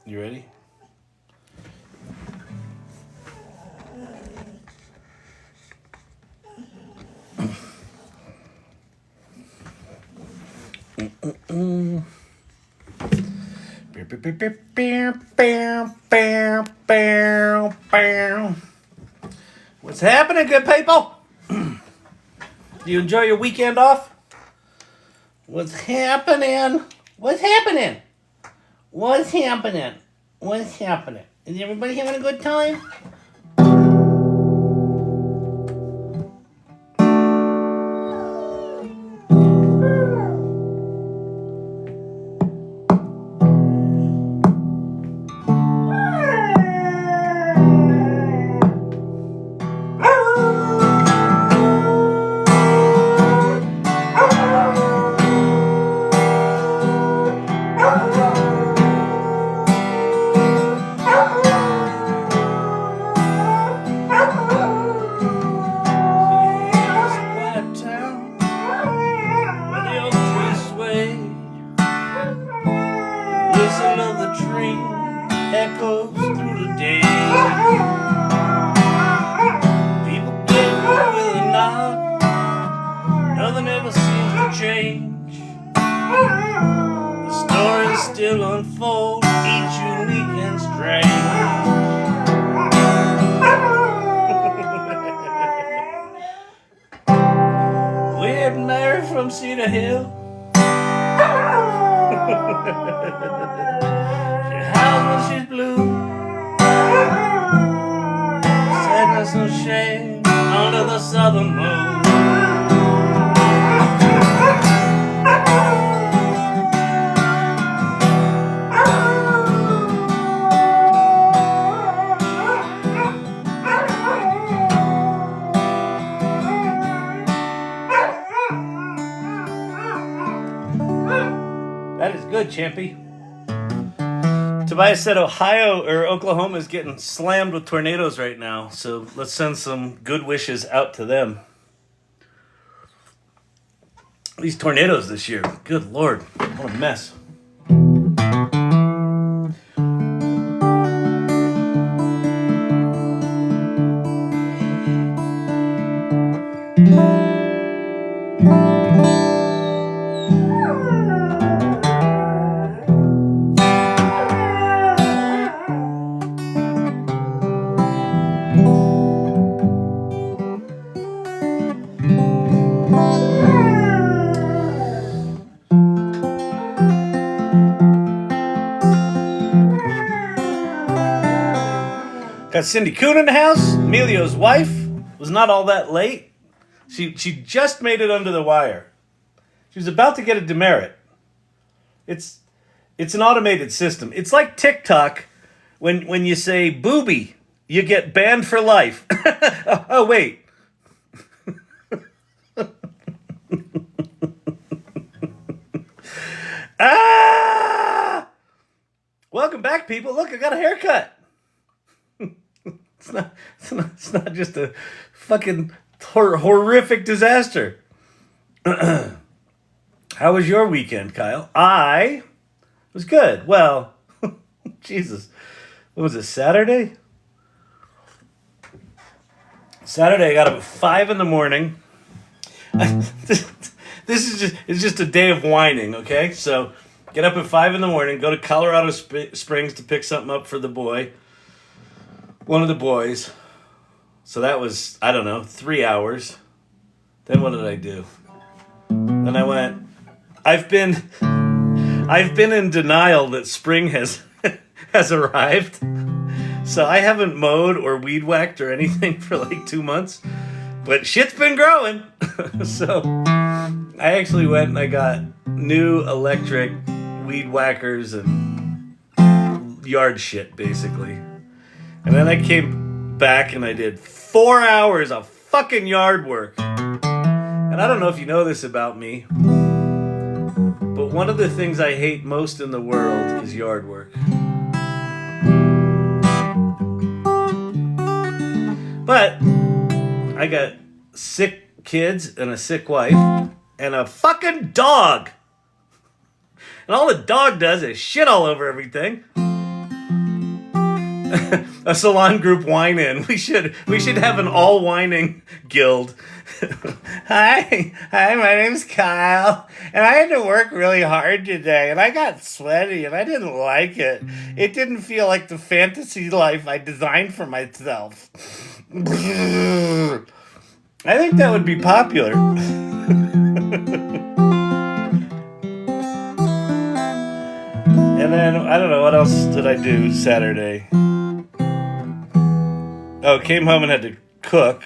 You ready? What's happening, good people? Do you enjoy your weekend off? What's happening? What's happening? What's happening? What's happening? Is everybody having a good time? Echoes through the day. People get with a nod. Nothing ever seems to change. The stories still unfold, each unique and strange. Weird Mary from Cedar Hill. When she's blue, sadness and shame under the southern moon. That is good, Champy. Tobias said Oklahoma is getting slammed with tornadoes right now, so let's send some good wishes out to them. These tornadoes this year, good Lord, what a mess. Got Cindy Coon in the house. Emilio's wife was not all that late. She just made it under the wire. She was about to get a demerit. It's an automated system. It's like TikTok when you say booby, you get banned for life. Oh, wait. Welcome back, people. Look, I got a haircut. It's not just a fucking horrific disaster. How was your weekend, Kyle? I was good. Well, Jesus. What was it, Saturday? Saturday, I got up at 5 in the morning. It's just a day of whining, okay? So, get up at 5 in the morning, go to Colorado Springs to pick something up for the boy. One of the boys. So that was, 3 hours. Then what did I do? Then I went, I've been in denial that spring has arrived. So I haven't mowed or weed whacked or anything for like 2 months. But shit's been growing. So I actually went and I got new electric weed whackers and yard shit, basically. And then I came back and I did 4 hours of fucking yard work. And I don't know if you know this about me, but one of the things I hate most in the world is yard work. But I got sick kids and a sick wife and a fucking dog. And all the dog does is shit all over everything. a salon group whine in. We should have an all whining guild. Hi, my name's Kyle, and I had to work really hard today, and I got sweaty, and I didn't like it. It didn't feel like the fantasy life I designed for myself. I think that would be popular. And then, I don't know, what else did I do Saturday? Oh, came home and had to cook.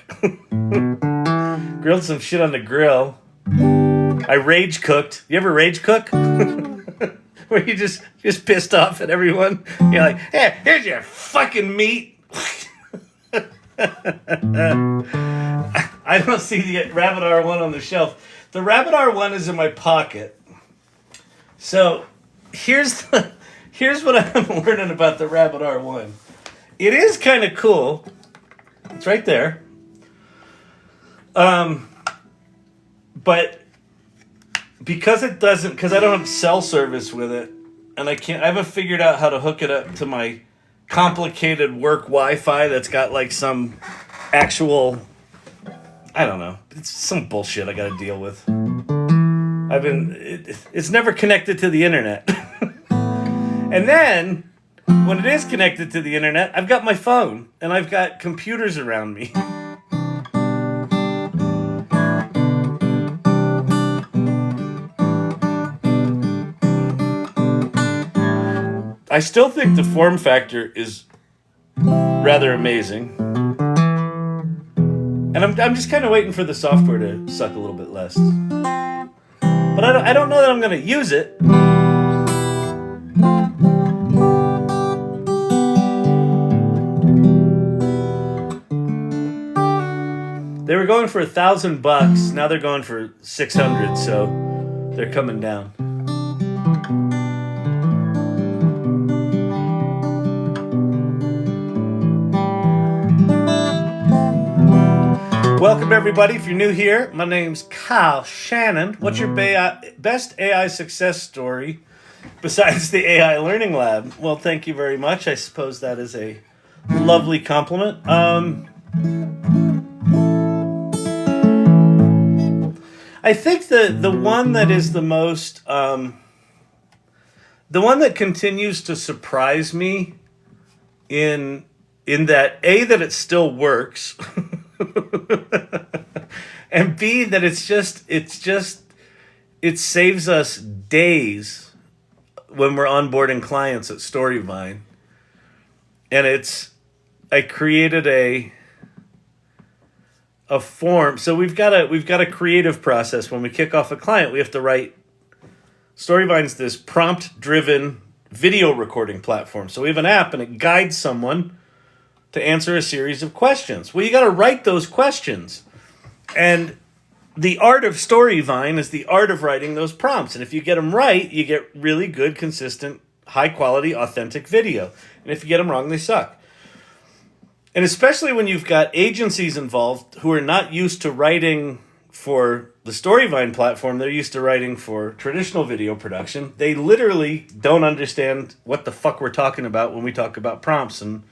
Grilled some shit on the grill. I rage cooked. You ever rage cook? Where you just pissed off at everyone? You're like, hey, here's your fucking meat. I don't see the Rabbit R1 on the shelf. The Rabbit R1 is in my pocket. So here's what I'm learning about the Rabbit R1. It is kind of cool. It's right there. But because I don't have cell service with it, and I haven't figured out how to hook it up to my complicated work Wi-Fi that's got like some actual, I don't know, it's some bullshit I got to deal with. It's never connected to the internet. And then, when it is connected to the internet, I've got my phone, and I've got computers around me. I still think the form factor is rather amazing. And I'm just kind of waiting for the software to suck a little bit less. But I don't know that I'm going to use it. They were going for $1,000. Now they're going for $600. So they're coming down. Welcome everybody. If you're new here, my name's Kyle Shannon. What's your best AI success story besides the AI Learning Lab? Well, thank you very much. I suppose that is a lovely compliment. I think the one that is the most, the one that continues to surprise me in that that it still works, and B, that it saves us days when we're onboarding clients at Storyvine. And I created a form. So we've got a creative process. When we kick off a client, we have to write. Storyvine's this prompt-driven video recording platform. So we have an app, and it guides someone to answer a series of questions. Well, you got to write those questions. And the art of Storyvine is the art of writing those prompts. And if you get them right, you get really good, consistent, high-quality, authentic video. And if you get them wrong, they suck. And especially when you've got agencies involved who are not used to writing for the Storyvine platform, they're used to writing for traditional video production. They literally don't understand what the fuck we're talking about when we talk about prompts and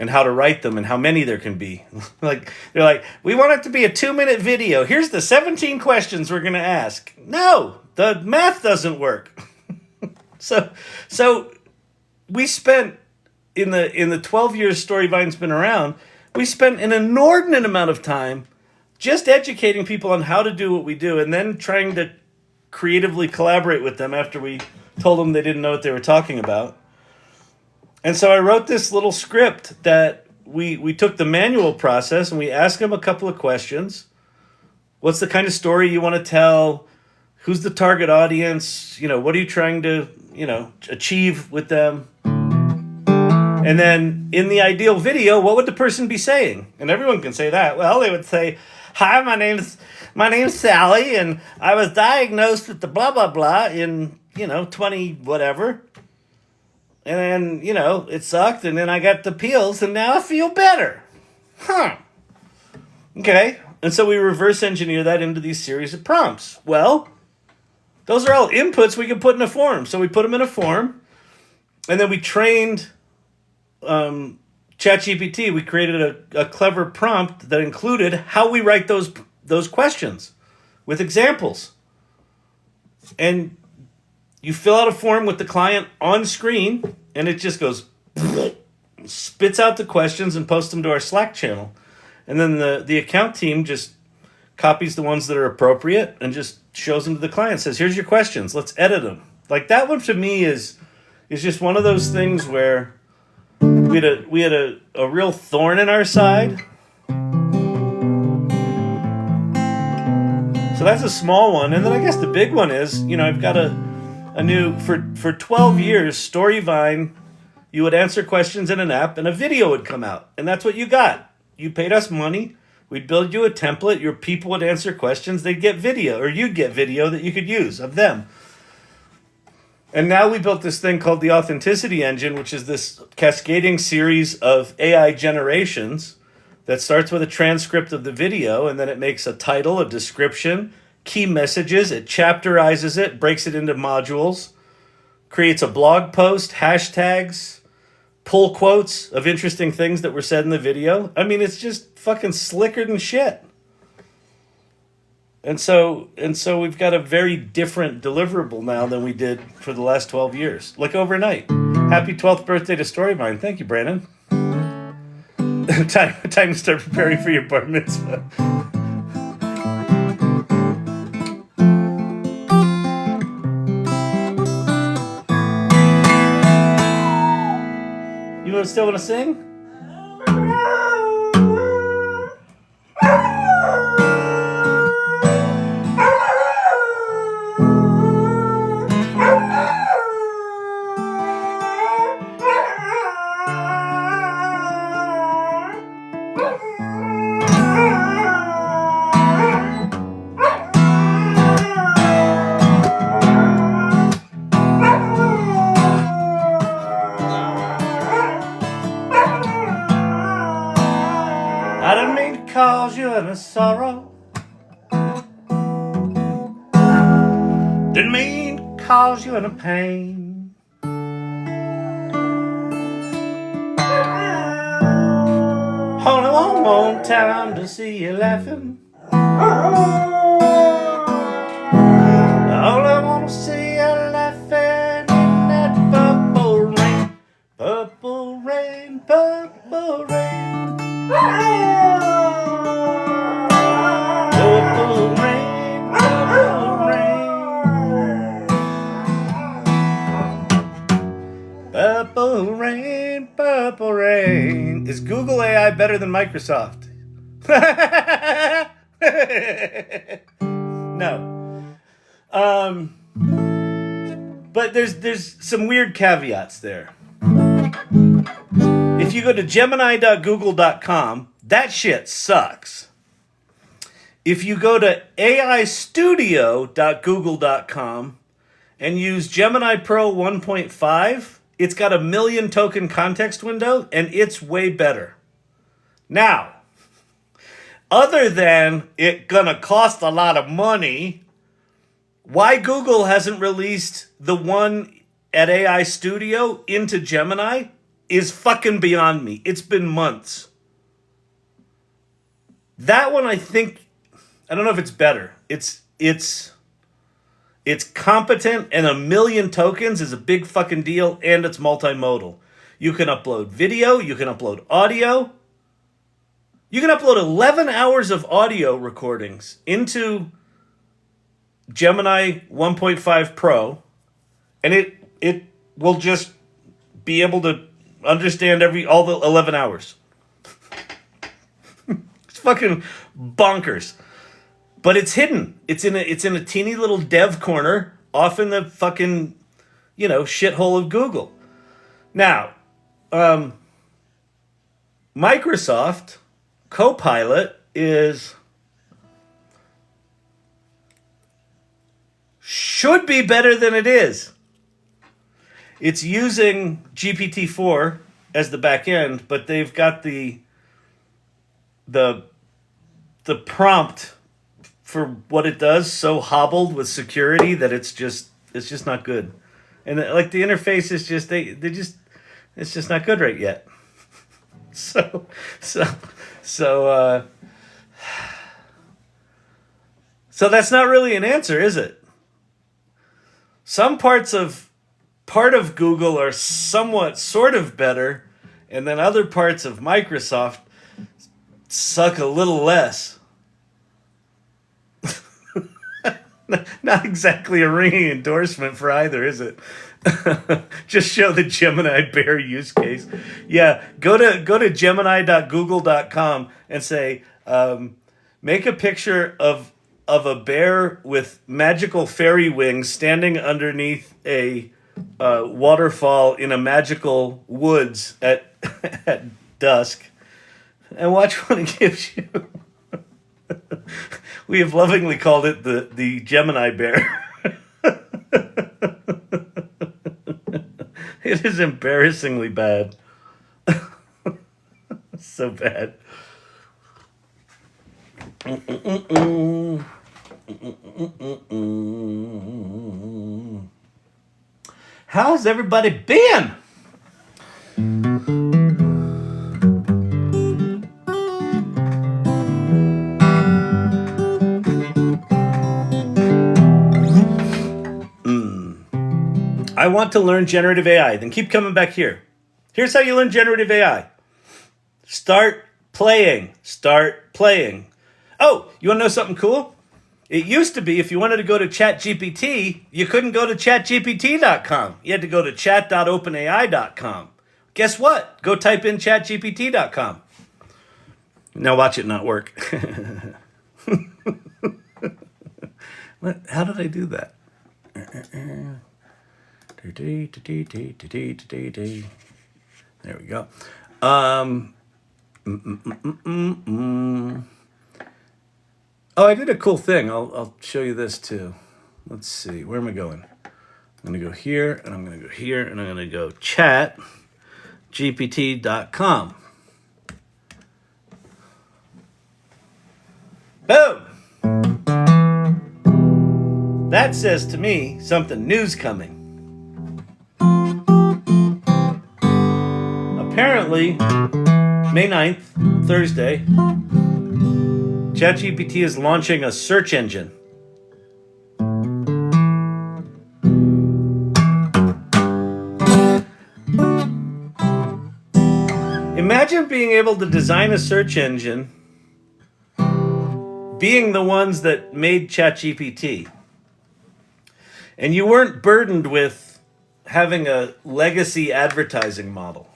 how to write them and how many there can be. They're like, we want it to be a 2-minute video. Here's the 17 questions we're going to ask. No, the math doesn't work. So we spent, in the 12 years Storyvine's been around, we spent an inordinate amount of time just educating people on how to do what we do, and then trying to creatively collaborate with them after we told them they didn't know what they were talking about. And so I wrote this little script that we took the manual process and we asked them a couple of questions. What's the kind of story you want to tell? Who's the target audience? What are you trying to, achieve with them? And then in the ideal video, what would the person be saying? And everyone can say that. Well, they would say, hi, my name's Sally, and I was diagnosed with the blah, blah, blah in, 20 whatever. And then, it sucked, and then I got the pills, and now I feel better. Huh. Okay. And so we reverse engineer that into these series of prompts. Well, those are all inputs we can put in a form. So we put them in a form, and then we trained ChatGPT, we created a clever prompt that included how we write those questions with examples. And you fill out a form with the client on screen, and it just goes, spits out the questions and posts them to our Slack channel. And then the account team just copies the ones that are appropriate and just shows them to the client. Says, here's your questions. Let's edit them. Like, that one to me is just one of those things where we had a real thorn in our side. So that's a small one. And then I guess the big one is, I've got a new, for 12 years, Storyvine, you would answer questions in an app and a video would come out. And that's what you got. You paid us money. We'd build you a template. Your people would answer questions. They'd get video, or you'd get video that you could use of them. And now we built this thing called the Authenticity Engine, which is this cascading series of AI generations that starts with a transcript of the video, and then it makes a title, a description, key messages, it chapterizes it, breaks it into modules, creates a blog post, hashtags, pull quotes of interesting things that were said in the video. I mean, it's just fucking slicker than shit. And so we've got a very different deliverable now than we did for the last 12 years. Like overnight. Happy 12th birthday to Storyvine. Thank you, Brandon. Time to start preparing for your bar mitzvah. You still want to sing? I didn't mean to cause you any sorrow. Didn't mean to cause you any pain. Only one more time to see you laughing. All I want to see you laughing in that purple rain. Purple rain, purple rain. Purple rain, purple rain. Purple rain, purple rain. Is Google AI better than Microsoft? No. But there's some weird caveats there. If you go to gemini.google.com, that shit sucks. If you go to aistudio.google.com and use Gemini Pro 1.5, it's got a 1 million token context window, and it's way better. Now, other than it gonna cost a lot of money, why Google hasn't released the one at AI Studio into Gemini is fucking beyond me. It's been months. That one, I think, I don't know if it's better. It's competent, and 1 million tokens is a big fucking deal, and it's multimodal. You can upload video, you can upload audio. You can upload 11 hours of audio recordings into Gemini 1.5 Pro, and it will just be able to understand all the 11 hours. It's fucking bonkers. But it's hidden. It's in a teeny little dev corner off in the fucking, shithole of Google. Now, Microsoft Copilot should be better than it is. It's using GPT-4 as the back end, but they've got the prompt for what it does so hobbled with security that it's just not good. And like the interface is just It's just not good right yet. So, so, so, so that's not really an answer, is it? Some part of Google are somewhat sort of better, and then other parts of Microsoft suck a little less. Not exactly a ringing endorsement for either, is it? Just show the Gemini bear use case. Yeah, go to gemini.google.com and say, make a picture of a bear with magical fairy wings standing underneath a waterfall in a magical woods at at dusk, and watch what it gives you. We have lovingly called it the Gemini bear. It is embarrassingly bad. So bad. How's everybody been? I want to learn generative AI. Then keep coming back here. Here's how you learn generative AI. Start playing. Start playing. Oh, you want to know something cool? It used to be if you wanted to go to ChatGPT, you couldn't go to chatgpt.com. You had to go to chat.openai.com. Guess what? Go type in chatgpt.com. Now watch it not work. How did I do that? There we go. Oh, I did a cool thing. I'll show you this too. Let's see. Where am I going? I'm going to go here, and I'm going to go here, and I'm going to go chatgpt.com. Boom! That says to me something new's coming. Apparently, May 9th, Thursday, ChatGPT is launching a search engine. Imagine being able to design a search engine being the ones that made ChatGPT. And you weren't burdened with having a legacy advertising model.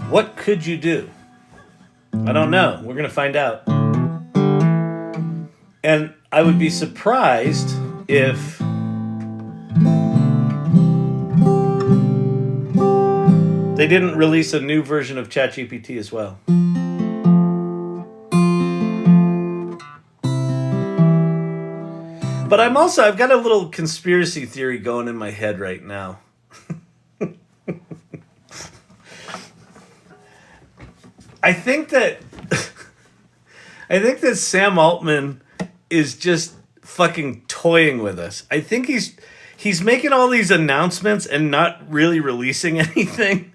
What could you do? I don't know. We're going to find out. And I would be surprised if they didn't release a new version of ChatGPT as well. But I've got a little conspiracy theory going in my head right now. I think that Sam Altman is just fucking toying with us. I think he's making all these announcements and not really releasing anything.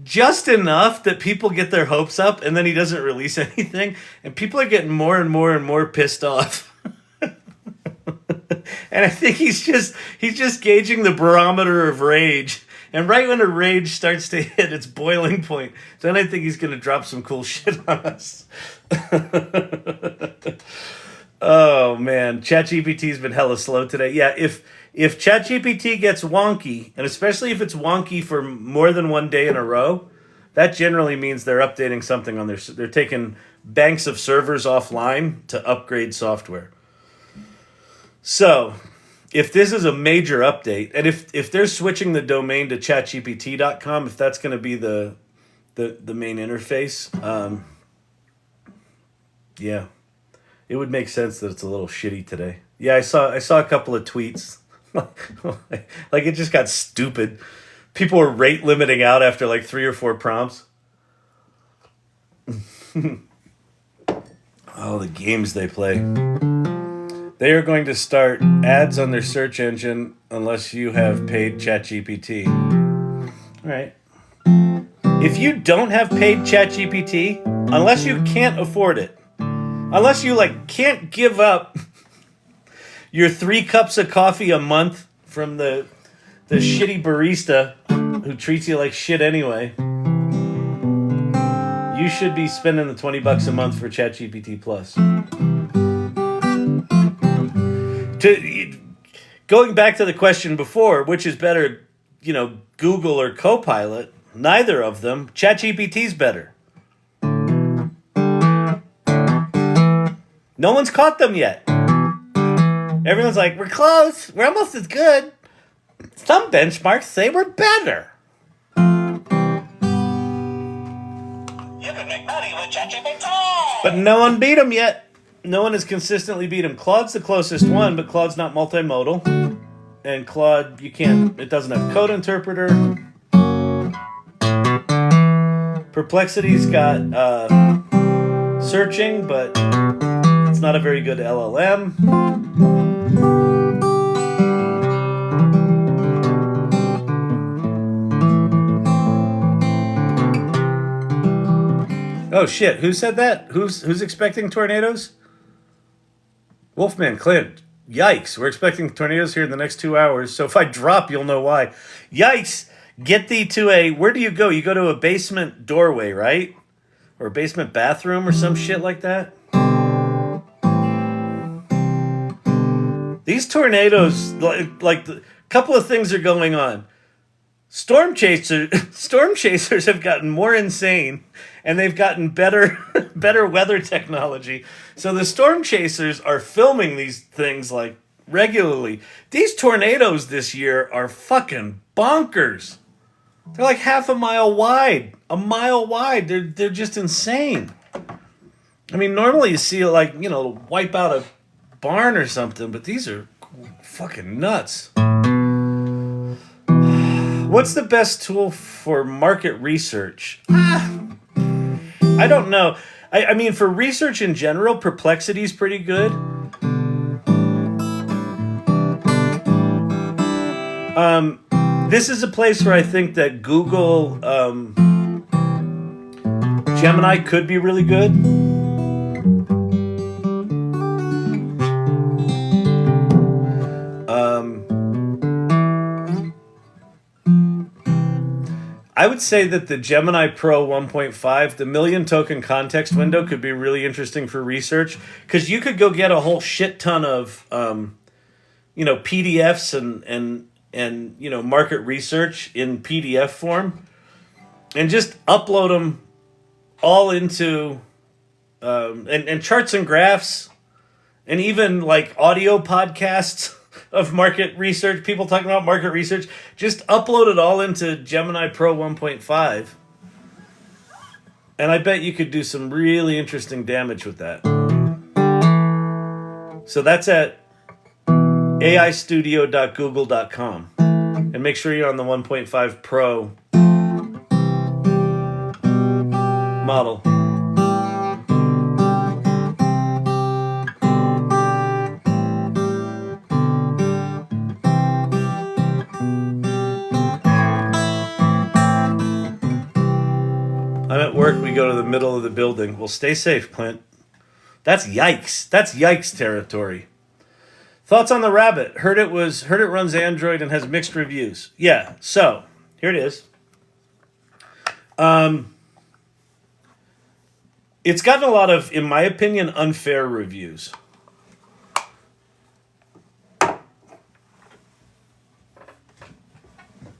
Just enough that people get their hopes up, and then he doesn't release anything, and people are getting more and more and more pissed off. And I think he's just gauging the barometer of rage. And right when the rage starts to hit its boiling point, then I think he's going to drop some cool shit on us. Oh, man. ChatGPT's been hella slow today. Yeah, if ChatGPT gets wonky, and especially if it's wonky for more than one day in a row, that generally means they're updating something on they're taking banks of servers offline to upgrade software. So, if this is a major update, and if they're switching the domain to chatgpt.com, if that's going to be the main interface, yeah, it would make sense that it's a little shitty today. Yeah, I saw a couple of tweets. Like it just got stupid. People were rate limiting out after like 3 or 4 prompts. Oh, the games they play. They are going to start ads on their search engine unless you have paid ChatGPT. All right. If you don't have paid ChatGPT, unless you can't afford it, unless you can't give up your 3 cups of coffee a month from the shitty barista who treats you like shit anyway, you should be spending the $20 a month for ChatGPT Plus. Going back to the question before, which is better, Google or Copilot? Neither of them. ChatGPT's better. No one's caught them yet. Everyone's like, we're close. We're almost as good. Some benchmarks say we're better. You can make money with ChatGPT. But no one beat them yet. No one has consistently beat him. Claude's the closest one, but Claude's not multimodal. And Claude, it doesn't have code interpreter. Perplexity's got searching, but it's not a very good LLM. Oh shit, who said that? Who's expecting tornadoes? Wolfman Clint. Yikes, we're expecting tornadoes here in the next 2 hours, so if I drop, you'll know why. Yikes, get thee to where do you go? You go to a basement doorway, right? Or a basement bathroom or some shit like that? These tornadoes, a couple of things are going on. Storm chasers have gotten more insane, and they've gotten better weather technology. So the storm chasers are filming these things regularly. These tornadoes this year are fucking bonkers. They're like half a mile wide. They're just insane. I mean, normally you see wipe out a barn or something, but these are fucking nuts. What's the best tool for market research? I don't know. I mean, for research in general, Perplexity's pretty good. This is a place where I think that Google Gemini could be really good. I would say that the Gemini Pro 1.5, the million token context window, could be really interesting for research, because you could go get a whole shit ton of, PDFs and market research in PDF form, and just upload them all into, and charts and graphs, and even audio podcasts of market research, people talking about market research, just upload it all into Gemini Pro 1.5. And I bet you could do some really interesting damage with that. So that's at aistudio.google.com. And make sure you're on the 1.5 Pro model. I'm at work, we go to the middle of the building. Well, stay safe, Clint. That's yikes. That's yikes territory. Thoughts on the Rabbit? Heard it runs Android and has mixed reviews. Yeah, so here it is. It's gotten a lot of, in my opinion, unfair reviews.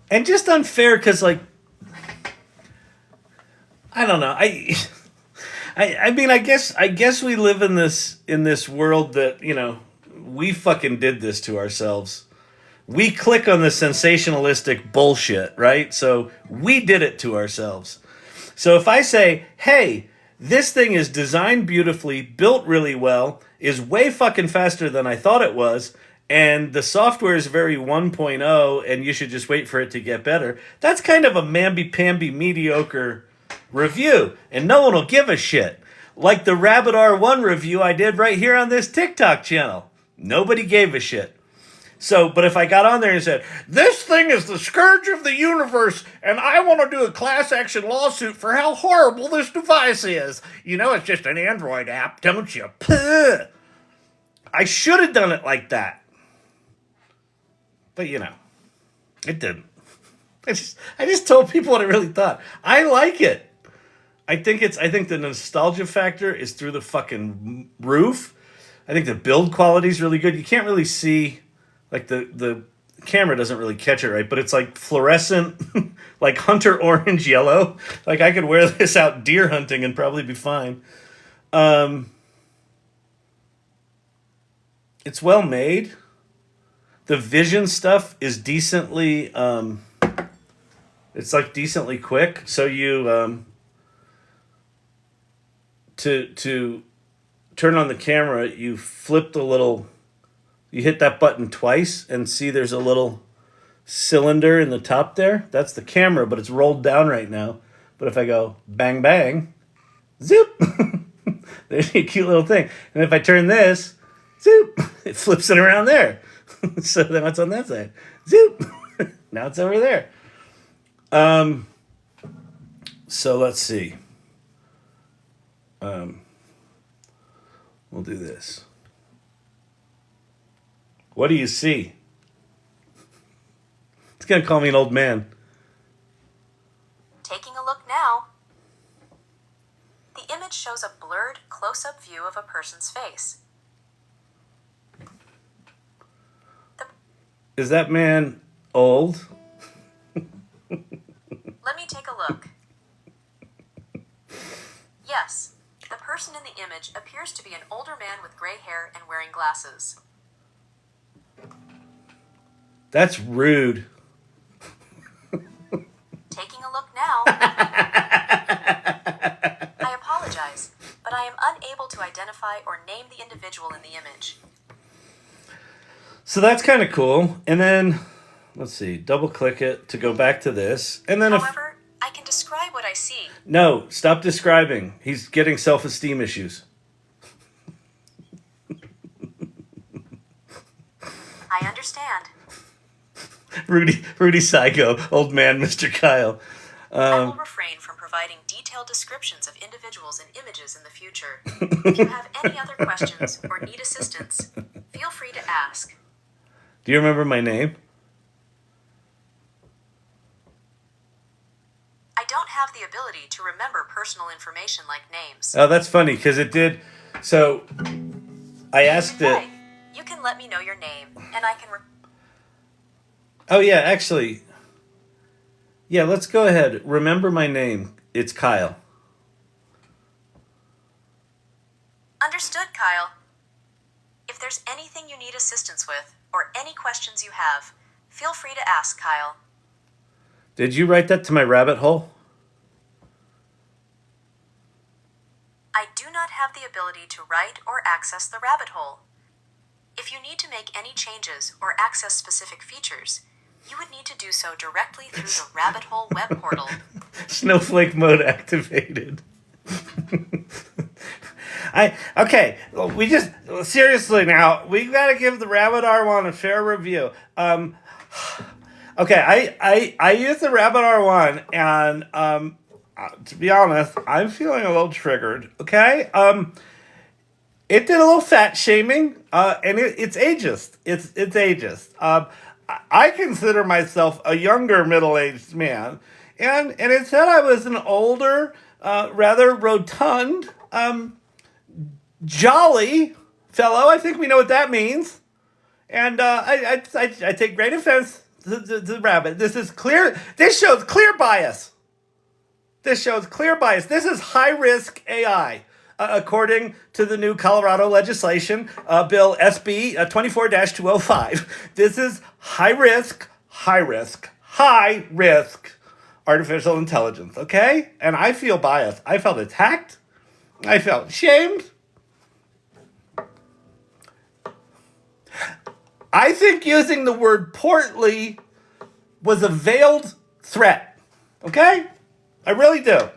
And just unfair because, I don't know. I mean, I guess we live in this world that, we fucking did this to ourselves. We click on the sensationalistic bullshit, right? So we did it to ourselves. So if I say, hey, this thing is designed beautifully, built really well, is way fucking faster than I thought it was, and the software is very 1.0, and you should just wait for it to get better, that's kind of a mamby-pamby mediocre review, and no one will give a shit. Like the Rabbit R1 review I did right here on this TikTok channel. Nobody gave a shit. So, but if I got on there and said, this thing is the scourge of the universe, and I want to do a class action lawsuit for how horrible this device is. You know, it's just an Android app, don't you? Puh. I should have done it like that. But, you know, it didn't. I just told people what I really thought. I like it. I think the nostalgia factor is through the fucking roof. I think the build quality is really good. You can't really see, like the camera doesn't really catch it right, but it's like fluorescent, like hunter orange yellow. Like I could wear this out deer hunting and probably be fine. It's well made. The vision stuff is decently, it's like decently quick. So you, to turn on the camera, you flip the little, you hit that button twice and see there's a little cylinder in the top there. That's the camera, but it's rolled down right now. But if I go bang, bang, zoop, there's a cute little thing. And if I turn this, zoop, it flips it around there. So then it's on that side. Zoop, now it's over there. So let's see. We'll do this. What do you see? It's going to call me an old man. Taking a look now. The image shows a blurred, close-up view of a person's face. Is that man old? Let me take a look. Yes, the person in the image appears to be an older man with gray hair and wearing glasses. That's rude. Taking a look now. I apologize, but I am unable to identify or name the individual in the image. So that's kind of cool. And then, let's see, double click it to go back to this. And then However, I can describe what I see. No, stop describing. He's getting self-esteem issues. I understand. Rudy Psycho, old man, Mr. Kyle. I will refrain from providing detailed descriptions of individuals and images in the future. If you have any other questions or need assistance, feel free to ask. Do you remember my name? I don't have the ability to remember personal information like names. Oh, that's funny, because it did. So, I asked it. Hey, you can let me know your name, and I can... Oh, yeah, actually. Yeah, let's go ahead. Remember my name. It's Kyle. Understood, Kyle. If there's anything you need assistance with, or any questions you have, feel free to ask, Kyle. Did you write that to my rabbit hole? I do not have the ability to write or access the rabbit hole. If you need to make any changes or access specific features, you would need to do so directly through the rabbit hole web portal. Snowflake mode activated. We just seriously now we gotta give the Rabbit R1 a fair review. I use the Rabbit R1 and to be honest, I'm feeling a little triggered. Okay, it did a little fat shaming, and it's ageist. It's ageist. I consider myself a younger middle-aged man, and it said I was an older, rather rotund, jolly fellow. I think we know what that means. And I take great offense to the rabbit. This is clear. This shows clear bias. This is high-risk AI, according to the new Colorado legislation, Bill SB 24-205. This is high-risk artificial intelligence, okay? And I feel biased. I felt attacked. I felt shamed. I think using the word portly was a veiled threat. Okay? I really do.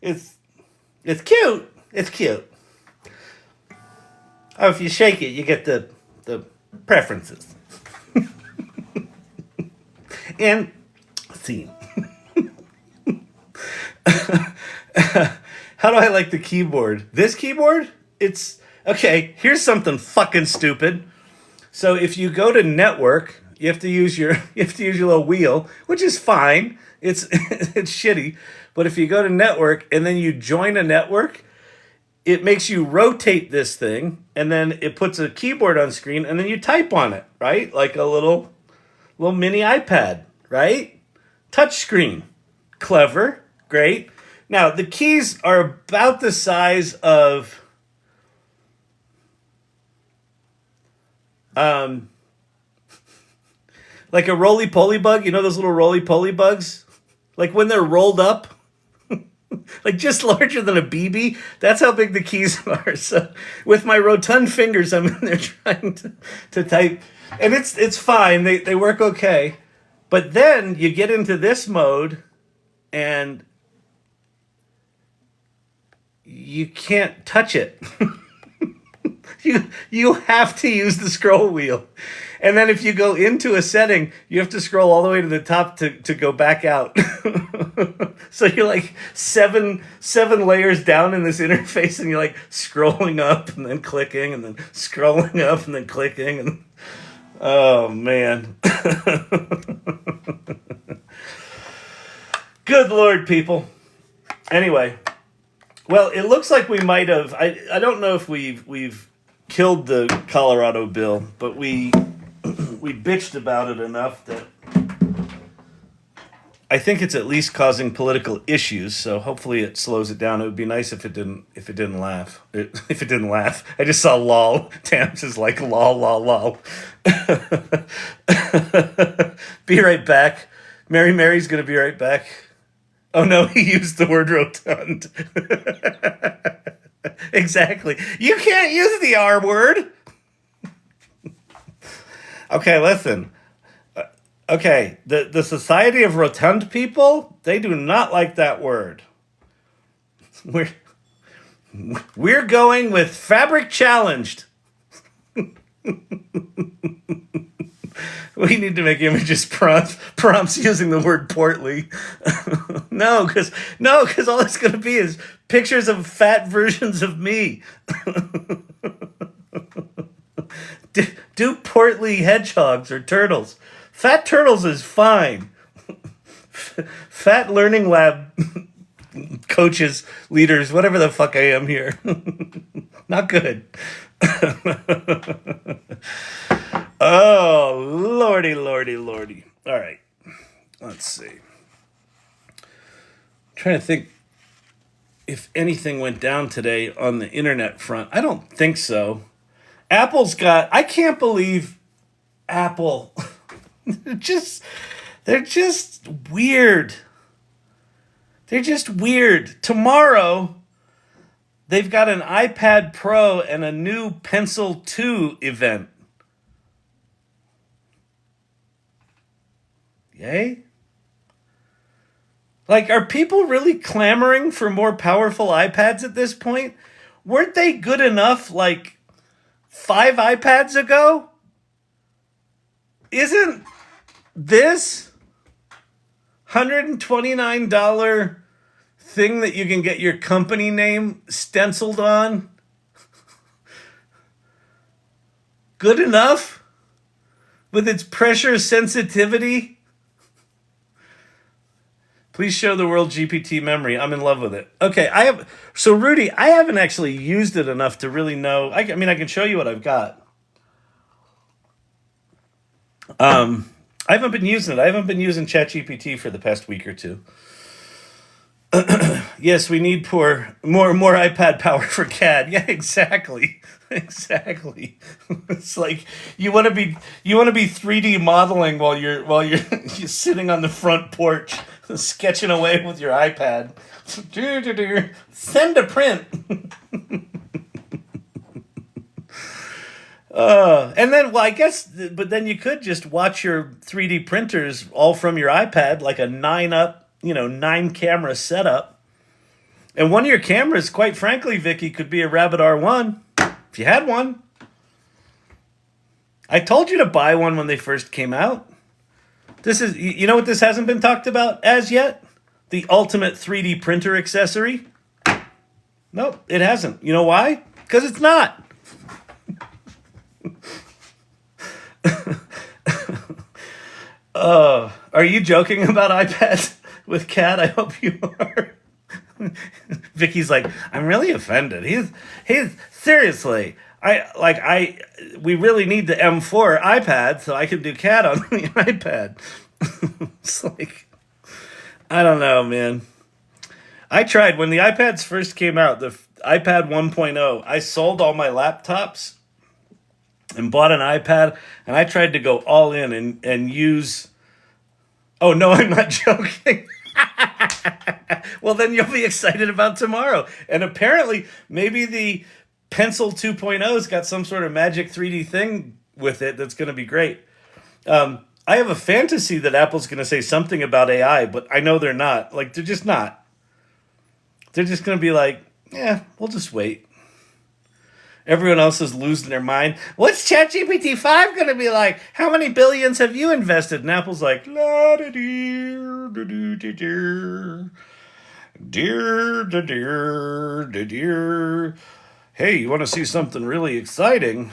It's cute. It's cute. Oh, if you shake it, you get the preferences. And scene. How do I like the keyboard? This keyboard? It's okay. Here's something fucking stupid. So if you go to network, you have to use your little wheel, which is fine. It's it's shitty, but if you go to network and then you join a network, it makes you rotate this thing, and then it puts a keyboard on screen, and then you type on it, right? Like a little mini iPad, right? Touch screen. Clever. Great. Now, the keys are about the size of like a roly-poly bug. You know those little roly-poly bugs? Like when they're rolled up? Like just larger than a BB. That's how big the keys are. So with my rotund fingers, I'm in there trying to type. And it's fine. They work okay. But then you get into this mode and you can't touch it. You have to use the scroll wheel. And then if you go into a setting, you have to scroll all the way to the top to go back out. So you're like seven layers down in this interface, and you're like scrolling up and then clicking and then scrolling up and then clicking, and oh man. Good Lord, people. Anyway, well, it looks like we might have. I don't know if we've killed the Colorado bill, but we bitched about it enough that I think it's at least causing political issues. So hopefully it slows it down. It would be nice if it didn't laugh. If it didn't laugh, I just saw lol. Tams is like lol lol lol. Be right back. Mary's gonna be right back. Oh no, he used the word rotund. Exactly. You can't use the R word. Okay, listen. Okay, the Society of Rotund People, they do not like that word. We're going with fabric challenged. We need to make images prompts using the word portly. No, because all it's going to be is pictures of fat versions of me. Do portly hedgehogs or turtles. Fat turtles is fine. Fat learning lab coaches, leaders, whatever the fuck I am here. Not good. Oh, lordy. All right. Let's see. I'm trying to think if anything went down today on the internet front. I don't think so. I can't believe Apple. They're just weird. They're just weird. Tomorrow, they've got an iPad Pro and a new Pencil 2 event. Yay? Like, are people really clamoring for more powerful iPads at this point? Weren't they good enough, like, 5 iPads ago? Isn't this $129 thing that you can get your company name stenciled on good enough with its pressure sensitivity? Please show the world GPT Memory. I'm in love with it. Okay, Rudy, I haven't actually used it enough to really know. I can show you what I've got. I haven't been using it. I haven't been using ChatGPT for the past week or two. Yes, we need more iPad power for CAD. Yeah, exactly. It's like you want to be 3D modeling while you're sitting on the front porch sketching away with your iPad. Send a print. And then, well, I guess, but then you could just watch your 3D printers all from your iPad, like a 9 camera setup. And one of your cameras, quite frankly, Vicky, could be a Rabbit R1 if you had one. I told you to buy one when they first came out. This is, you know what this hasn't been talked about as yet? The ultimate 3D printer accessory. Nope, it hasn't. You know why? Because it's not. Are you joking about iPads with Kat? I hope you are. Vicky's like, I'm really offended. He's seriously. We really need the M4 iPad so I can do Cat on the iPad. It's like, I don't know, man. I tried when the iPads first came out, the iPad 1.0. I sold all my laptops and bought an iPad, and I tried to go all in and use. Oh no, I'm not joking. Well, then you'll be excited about tomorrow. And apparently, maybe the Pencil 2.0's got some sort of magic 3D thing with it that's going to be great. I have a fantasy that Apple's going to say something about AI, but I know they're not. Like, they're just not. They're just going to be like, yeah, we'll just wait. Everyone else is losing their mind. What's ChatGPT 5 going to be like? How many billions have you invested? And Apple's like, la da dear, da doo da dear, dear da dear, da dear. Hey, you want to see something really exciting?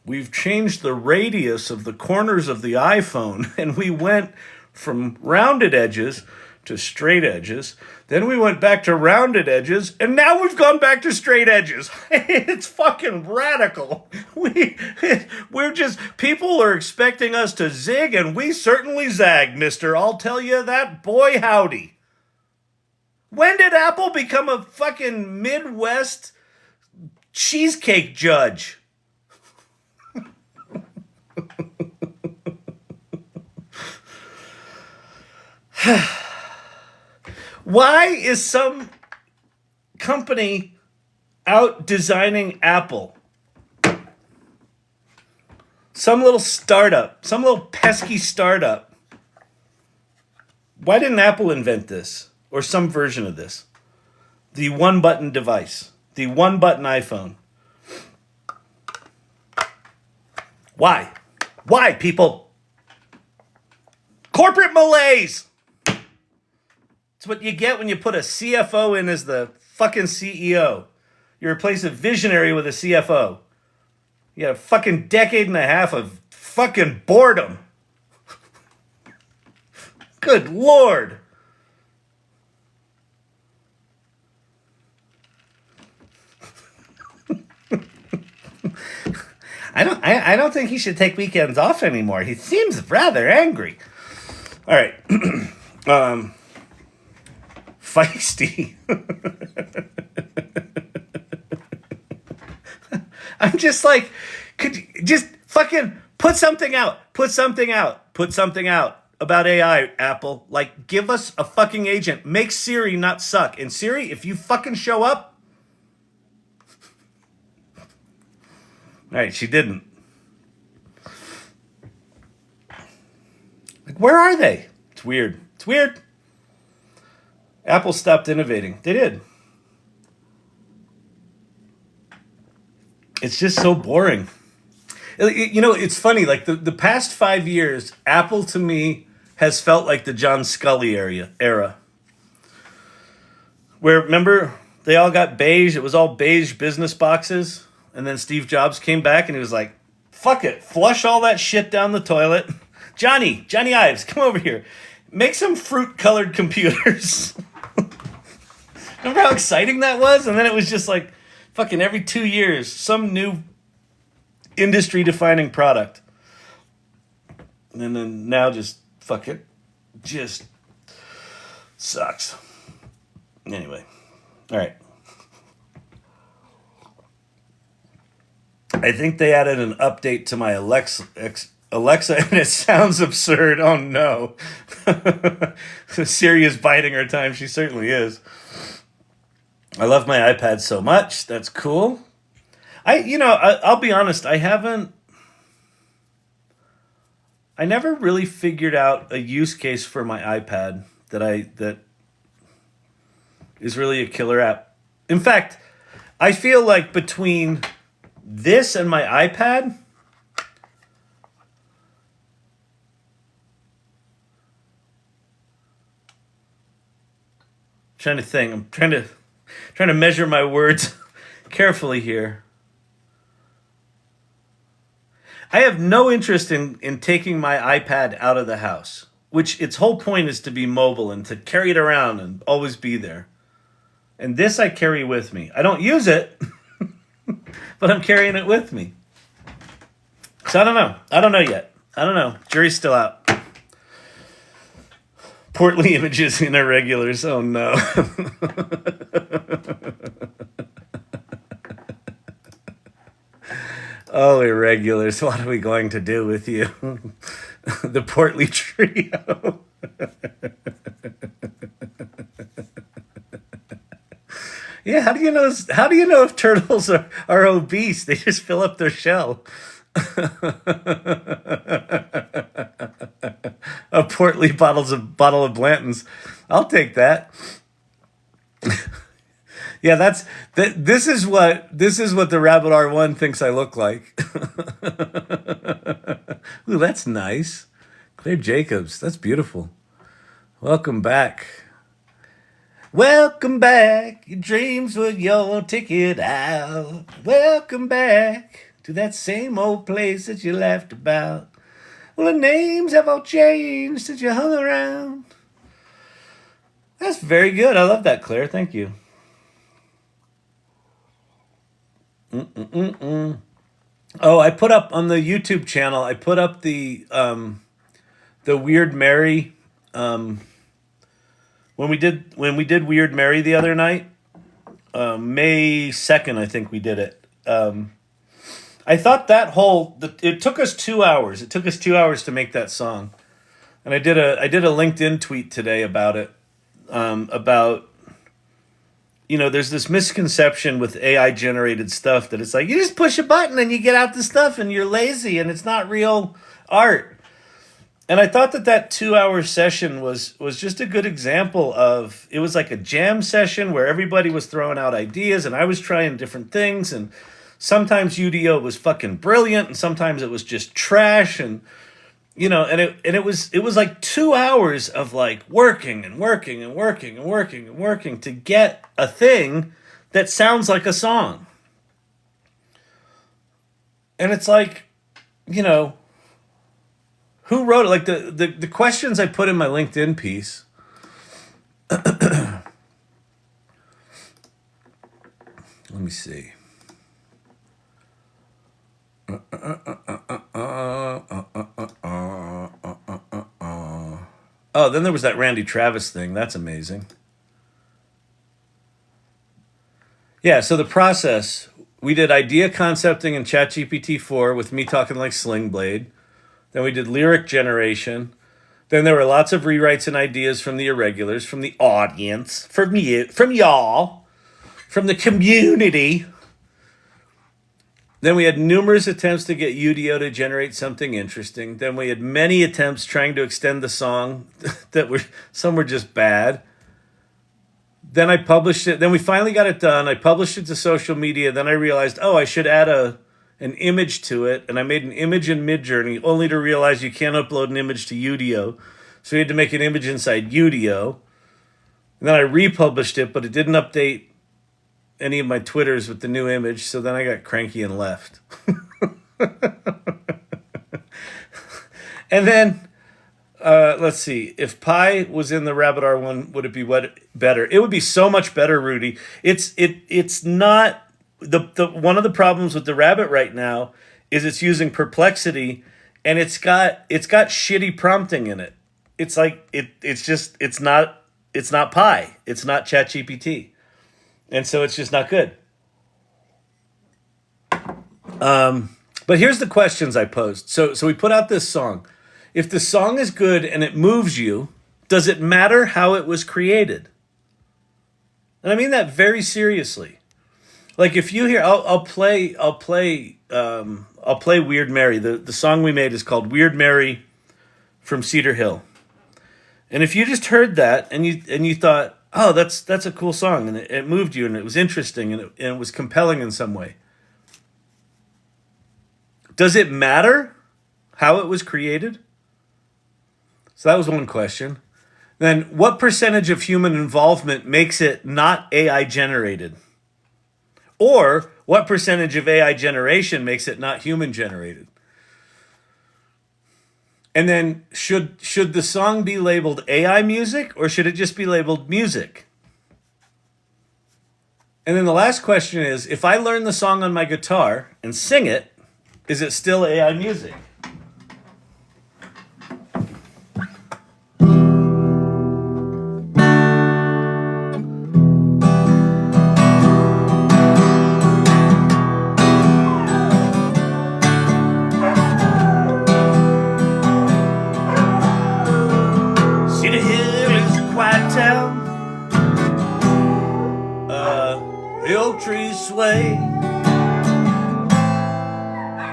We've changed the radius of the corners of the iPhone, and we went from rounded edges to straight edges. Then we went back to rounded edges, and now we've gone back to straight edges. It's fucking radical. We're just, people are expecting us to zig, and we certainly zag, mister. I'll tell you that, boy howdy. When did Apple become a fucking Midwest cheesecake judge? Why is some company out designing Apple? Some little startup, some little pesky startup. Why didn't Apple invent this? Or some version of this? The one-button device. The one-button iPhone. Why? Why, people? Corporate malaise! It's what you get when you put a CFO in as the fucking CEO. You replace a visionary with a CFO. You got a fucking decade and a half of fucking boredom. Good Lord. I don't think he should take weekends off anymore. He seems rather angry. All right. Feisty. I'm just like, could you just fucking put something out about AI, Apple. Like, give us a fucking agent. Make Siri not suck. And Siri, if you fucking show up. All right, she didn't. Like, where are they? It's weird. It's weird. Apple stopped innovating. They did. It's just so boring. You know, it's funny. Like, the past 5 years, Apple to me has felt like the John Scully era. Where, remember, they all got beige. It was all beige business boxes. And then Steve Jobs came back and he was like, fuck it. Flush all that shit down the toilet. Johnny Ives, come over here. Make some fruit-colored computers. Remember how exciting that was? And then it was just like fucking every 2 years, some new industry-defining product. And then now just fuck it. Just sucks. Anyway. All right. I think they added an update to my Alexa, and it sounds absurd. Oh no. Siri is biding her time. She certainly is. I love my iPad so much. That's cool. I'll be honest. I never really figured out a use case for my iPad that is really a killer app. In fact, I feel like between this and my iPad, Trying to think. I'm trying to measure my words carefully here. I have no interest in taking my iPad out of the house, which its whole point is to be mobile and to carry it around and always be there. And this I carry with me. I don't use it, but I'm carrying it with me. So I don't know. I don't know yet. I don't know. Jury's still out. Portly images in irregulars. Oh no. Oh, irregulars. What are we going to do with you? The portly trio. Yeah, how do you know if turtles are obese? They just fill up their shell. A portly bottle of Blanton's. I'll take that. Yeah, this is what the Rabbit R1 thinks I look like. Ooh, that's nice. Claire Jacobs, that's beautiful. Welcome back. Welcome back. Your dreams were your ticket out. Welcome back to that same old place that you laughed about. Well, the names have all changed since you hung around. That's very good. I love that, Claire. Thank you. Oh, I put up on the YouTube channel. I put up the Weird Mary. When we did Weird Mary the other night, May 2nd, I think we did it. I thought it took us 2 hours. It took us 2 hours to make that song, and I did a LinkedIn tweet today about it. About, there's this misconception with AI generated stuff that it's like you just push a button and you get out the stuff and you're lazy and it's not real art. And I thought that 2 hour session was just a good example of, it was like a jam session where everybody was throwing out ideas and I was trying different things, and sometimes UDO was fucking brilliant and sometimes it was just trash, and it was like 2 hours of like working to get a thing that sounds like a song. And it's like, who wrote it? Like the questions I put in my LinkedIn piece. Let me see. Oh, then there was that Randy Travis thing. That's amazing. Yeah, so the process, we did idea concepting in ChatGPT 4 with me talking like Sling Blade. Then we did lyric generation. Then there were lots of rewrites and ideas from the irregulars, from the audience, from you, from y'all, from the community. Then we had numerous attempts to get UDO to generate something interesting. Then we had many attempts trying to extend the song some were just bad. Then I published it. Then we finally got it done. I published it to social media. Then I realized, I should add an image to it. And I made an image in Midjourney, only to realize you can't upload an image to UDO. So we had to make an image inside UDO. And then I republished it, but it didn't update any of my Twitters with the new image, so then I got cranky and left. And then, let's see, if Pi was in the Rabbit R1, would it be better? It would be so much better, Rudy. It's not, the one of the problems with the Rabbit right now is it's using Perplexity, and it's got shitty prompting in it. It's like, it's not Pi. It's not ChatGPT. And so it's just not good. But here's the questions I posed. So we put out this song. If the song is good and it moves you, does it matter how it was created? And I mean that very seriously. Like if you hear, I'll play Weird Mary. The song we made is called Weird Mary from Cedar Hill. And if you just heard that and you thought, oh, that's a cool song, and it moved you, and it was interesting, and it was compelling in some way. Does it matter how it was created? So that was one question. Then what percentage of human involvement makes it not AI generated? Or what percentage of AI generation makes it not human generated? And then should the song be labeled AI music or should it just be labeled music? And then the last question is, if I learn the song on my guitar and sing it, is it still AI music? Cedar Hill is a quiet town. The oak trees sway.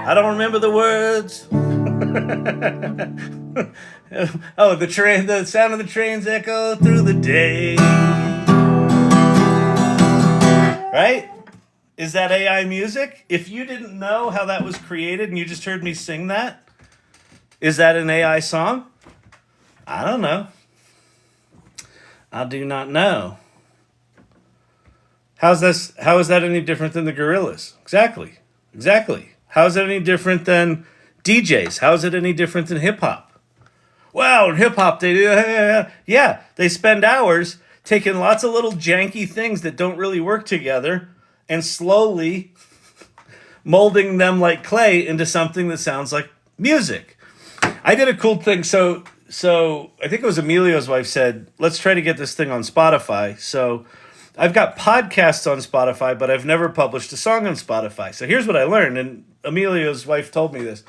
I don't remember the words. Oh, the sound of the trains echo through the day. Right? Is that AI music? If you didn't know how that was created and you just heard me sing that, is that an AI song? I don't know. I do not know. How is that any different than the Gorillas? Exactly. How is it any different than DJs? How is it any different than hip hop? Well, in hip hop, they spend hours taking lots of little janky things that don't really work together and slowly molding them like clay into something that sounds like music. I did a cool thing. So I think it was Emilio's wife said, let's try to get this thing on Spotify. So I've got podcasts on Spotify, but I've never published a song on Spotify. So here's what I learned, and Emilio's wife told me this.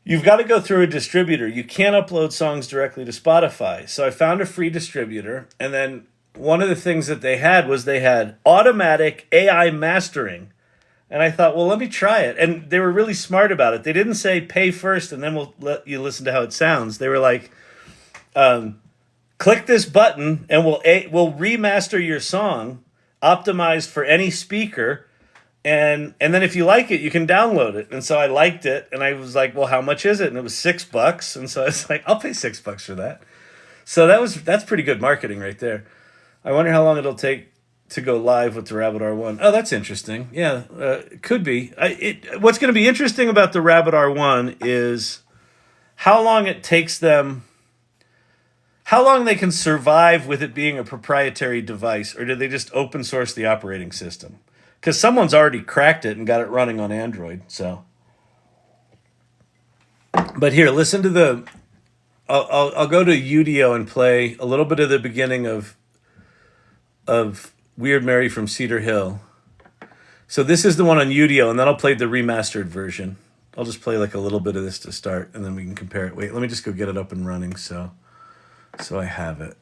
You've got to go through a distributor. You can't upload songs directly to Spotify. So I found a free distributor, and then one of the things that they had was they had automatic AI mastering. And I thought, well, let me try it. And they were really smart about it. They didn't say pay first and then we'll let you listen to how it sounds. They were like, click this button and we'll remaster your song, optimized for any speaker. And then if you like it, you can download it. And so I liked it. And I was like, well, how much is it? And it was $6. And so I was like, I'll pay $6 for that. So that's pretty good marketing right there. I wonder how long it'll take to go live with the Rabbit R1. Oh, that's interesting. Yeah, it could be. What's going to be interesting about the Rabbit R1 is how long it takes them, how long they can survive with it being a proprietary device, or do they just open source the operating system? Because someone's already cracked it and got it running on Android. So, but here, listen to the. I'll go to Udio and play a little bit of the beginning of Weird Mary from Cedar Hill. So this is the one on Udio, and then I'll play the remastered version. I'll just play like a little bit of this to start, and then we can compare it. Wait, let me just go get it up and running so I have it.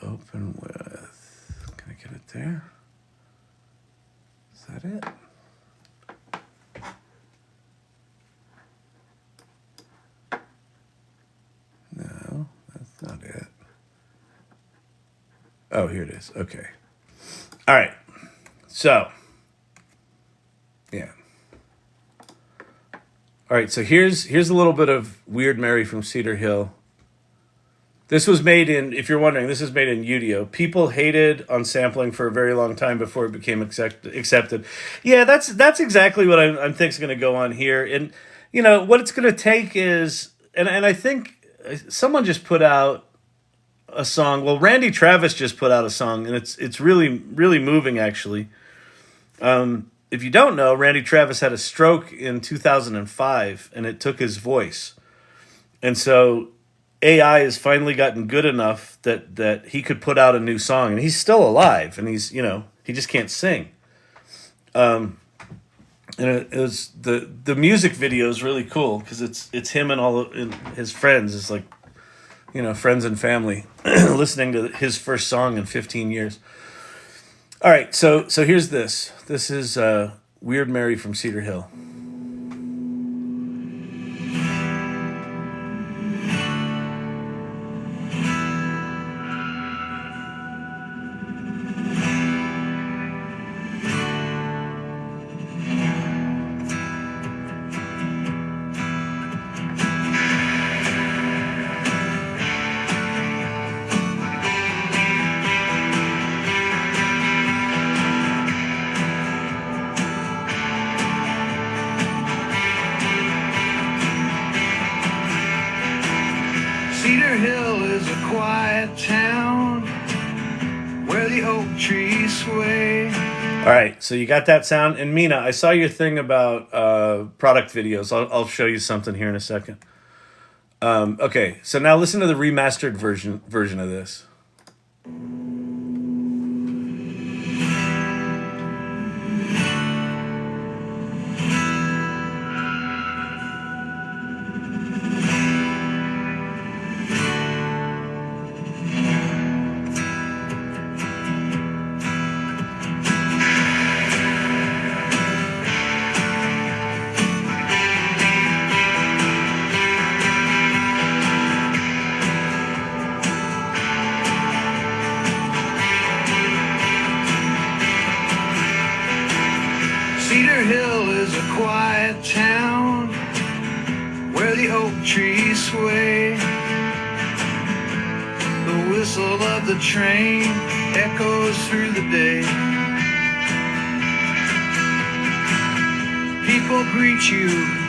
Open with, can I get it there? Is that it? No, that's not it. Oh, here it is. Okay. All right. So, yeah. All right, so here's a little bit of Weird Mary from Cedar Hill. This was made in, if you're wondering, this is made in Udio. People hated on sampling for a very long time before it became accepted. Yeah, that's exactly what I'm think is going to go on here. And, you know, what it's going to take is, and I think someone just put out a song. Well, Randy Travis just put out a song, and it's really, really moving, actually. If you don't know, Randy Travis had a stroke in 2005, and it took his voice. And so AI has finally gotten good enough that he could put out a new song, and he's still alive, and he's, you know, he just can't sing. And it was the music video is really cool because it's him and all his friends. It's like, you know, friends and family listening to his first song in 15 years. All right, so here's this. This is Weird Mary from Cedar Hill. quiet town where the oak trees sway. All right, so you got that sound. And Mina, I saw your thing about product videos. I'll show you something here in a second. Okay, so now listen to the remastered version of this. Cedar Hill is a quiet town where the oak trees sway. The whistle of the train echoes through the day. People greet you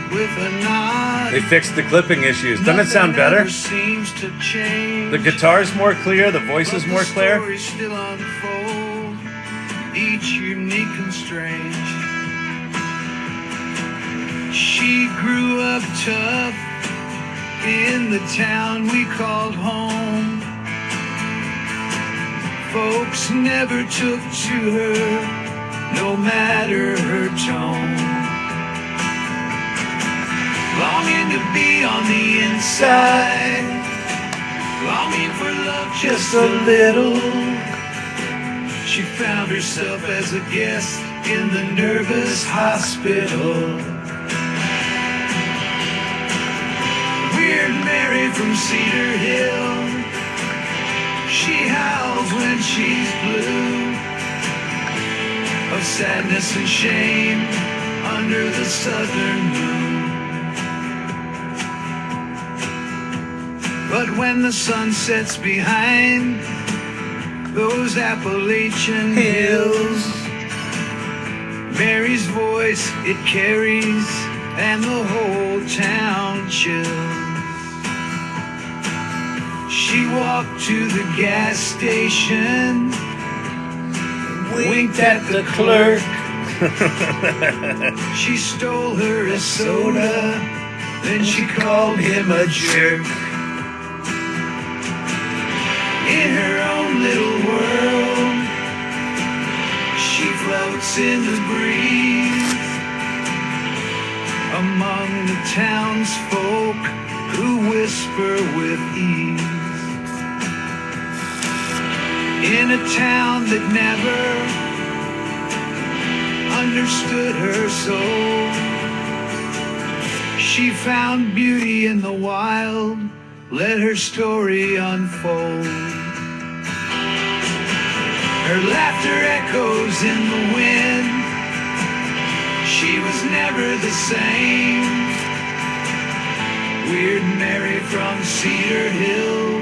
with a nod. They fixed the clipping issues. Doesn't it sound better? Seems to change. The guitar's more clear, the voice is more clear. The stories still unfold, each unique and strange. She grew up tough in the town we called home. Folks never took to her, no matter her tone. Longing to be on the inside, longing for love just a little. She found herself as a guest in the nervous hospital. Weird Mary from Cedar Hill, she howls when she's blue, of sadness and shame under the southern moon. But when the sun sets behind those Appalachian hills, Mary's voice it carries and the whole town chills. She walked to the gas station, winked at the clerk. She stole her a soda, then she called him a jerk. In her own little world, she floats in the breeze among the townsfolk who whisper with ease. In a town that never understood her soul, she found beauty in the wild, let her story unfold. Her laughter echoes in the wind, she was never the same. Weird Mary from Cedar Hill,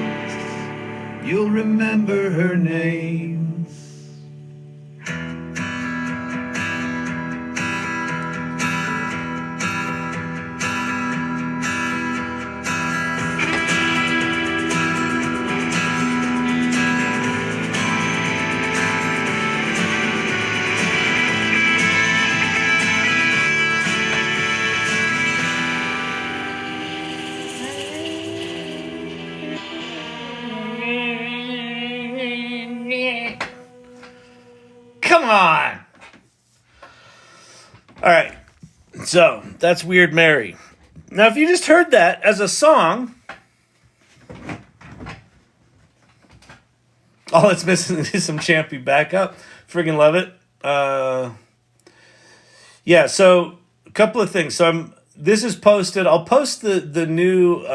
you'll remember her name. Come on. All right. So that's Weird Mary. Now, if you just heard that as a song, all it's missing is some champy backup. Friggin' love it. Yeah. So a couple of things. So this is posted. I'll post the new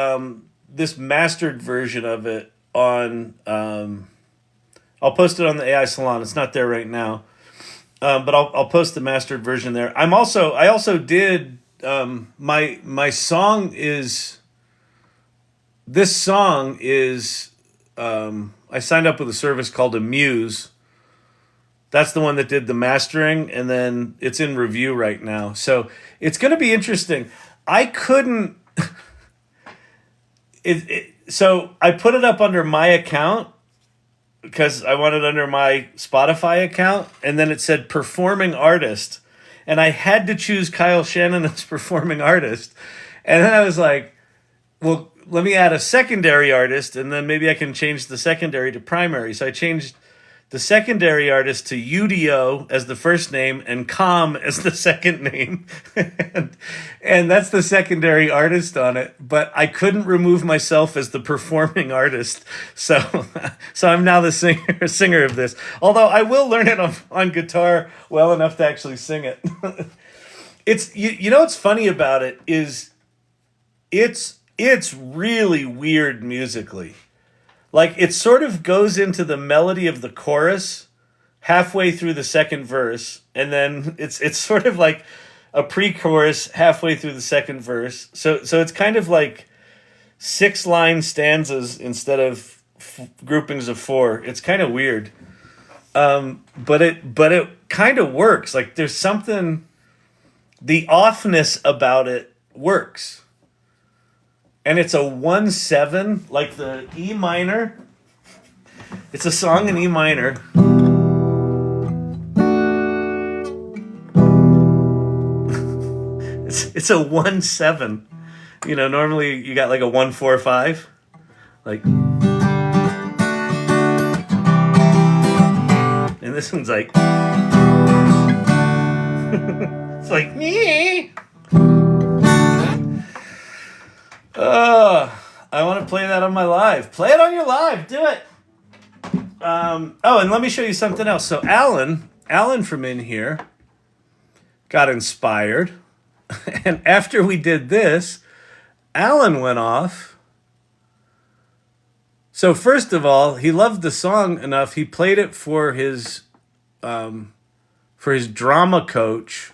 this mastered version of it on. I'll post it on the AI Salon. It's not there right now, but I'll post the mastered version there. I also did my song is. This song is. I signed up with a service called Amuse. That's the one that did the mastering, and then it's in review right now. So it's going to be interesting. I couldn't. So I put it up under my account because I want it under my Spotify account, and then it said performing artist, and I had to choose Kyle Shannon as performing artist, and then I was like, well, let me add a secondary artist, and then maybe I can change the secondary to primary. So I changed the secondary artist to UDO as the first name and Com as the second name. and that's the secondary artist on it. But I couldn't remove myself as the performing artist. So I'm now the singer of this. Although I will learn it on guitar well enough to actually sing it. It's you know what's funny about it is it's really weird musically. Like, it sort of goes into the melody of the chorus halfway through the second verse, and then it's sort of like a pre-chorus halfway through the second verse. So it's kind of like 6-line stanzas instead of groupings of 4. It's kind of weird, but it kind of works. Like, there's something, the offness about it works. And it's a 1/7, like the E minor. It's a song in E minor. It's a 1/7. You know, normally you got like a 1/4/5. Like, and this one's like, it's like, me. I want to play that on my live. Play it on your live. Do it. And let me show you something else. So Alan from in here got inspired. And after we did this, Alan went off. So first of all, he loved the song enough. He played it for his drama coach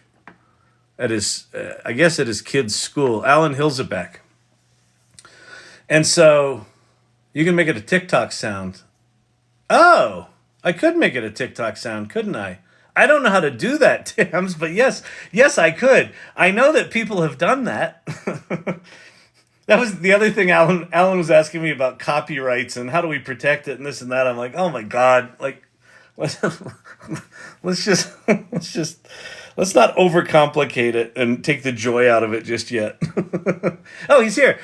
at his, I guess at his kid's school, Alan Hilzebeck. And so you can make it a TikTok sound. Oh, I could make it a TikTok sound, couldn't I? I don't know how to do that, Tams, but yes, I could. I know that people have done that. That was the other thing Alan was asking me about copyrights and how do we protect it and this and that. I'm like, oh my God, like, let's not overcomplicate it and take the joy out of it just yet. Oh, he's here.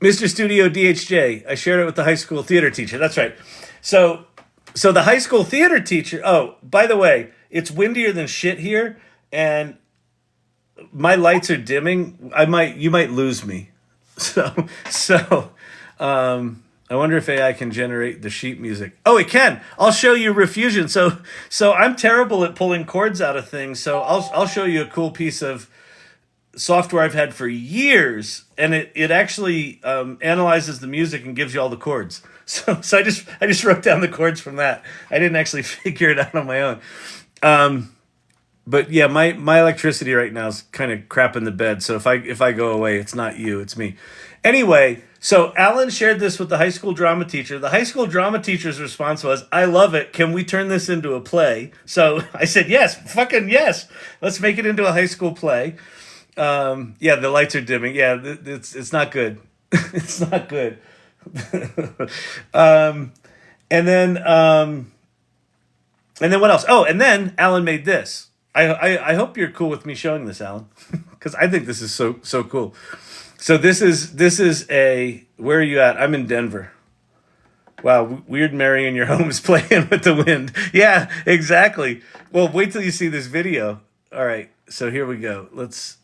Mr. Studio DHJ. I shared it with the high school theater teacher. That's right. So the high school theater teacher. Oh, by the way, it's windier than shit here, and my lights are dimming. You might lose me. So I wonder if AI can generate the sheet music. Oh, it can. I'll show you Refusion. So I'm terrible at pulling chords out of things. So I'll show you a cool piece of software I've had for years, and it actually analyzes the music and gives you all the chords. So I just wrote down the chords from that. I didn't actually figure it out on my own. But yeah, my electricity right now is kind of crap in the bed. So if I go away, it's not you, it's me. Anyway, so Alan shared this with the high school drama teacher. The high school drama teacher's response was, "I love it. Can we turn this into a play?" So I said, yes, fucking yes. Let's make it into a high school play. Yeah, the lights are dimming. Yeah, it's not good. It's not good. And then what else? Oh, and then Alan made this. I hope you're cool with me showing this, Alan, because I think this is so cool. So this is a, where are you at? I'm in Denver. Wow, Weird Mary in your home is playing with the wind. Yeah, exactly. Well, wait till you see this video. All right, so here we go. Let's.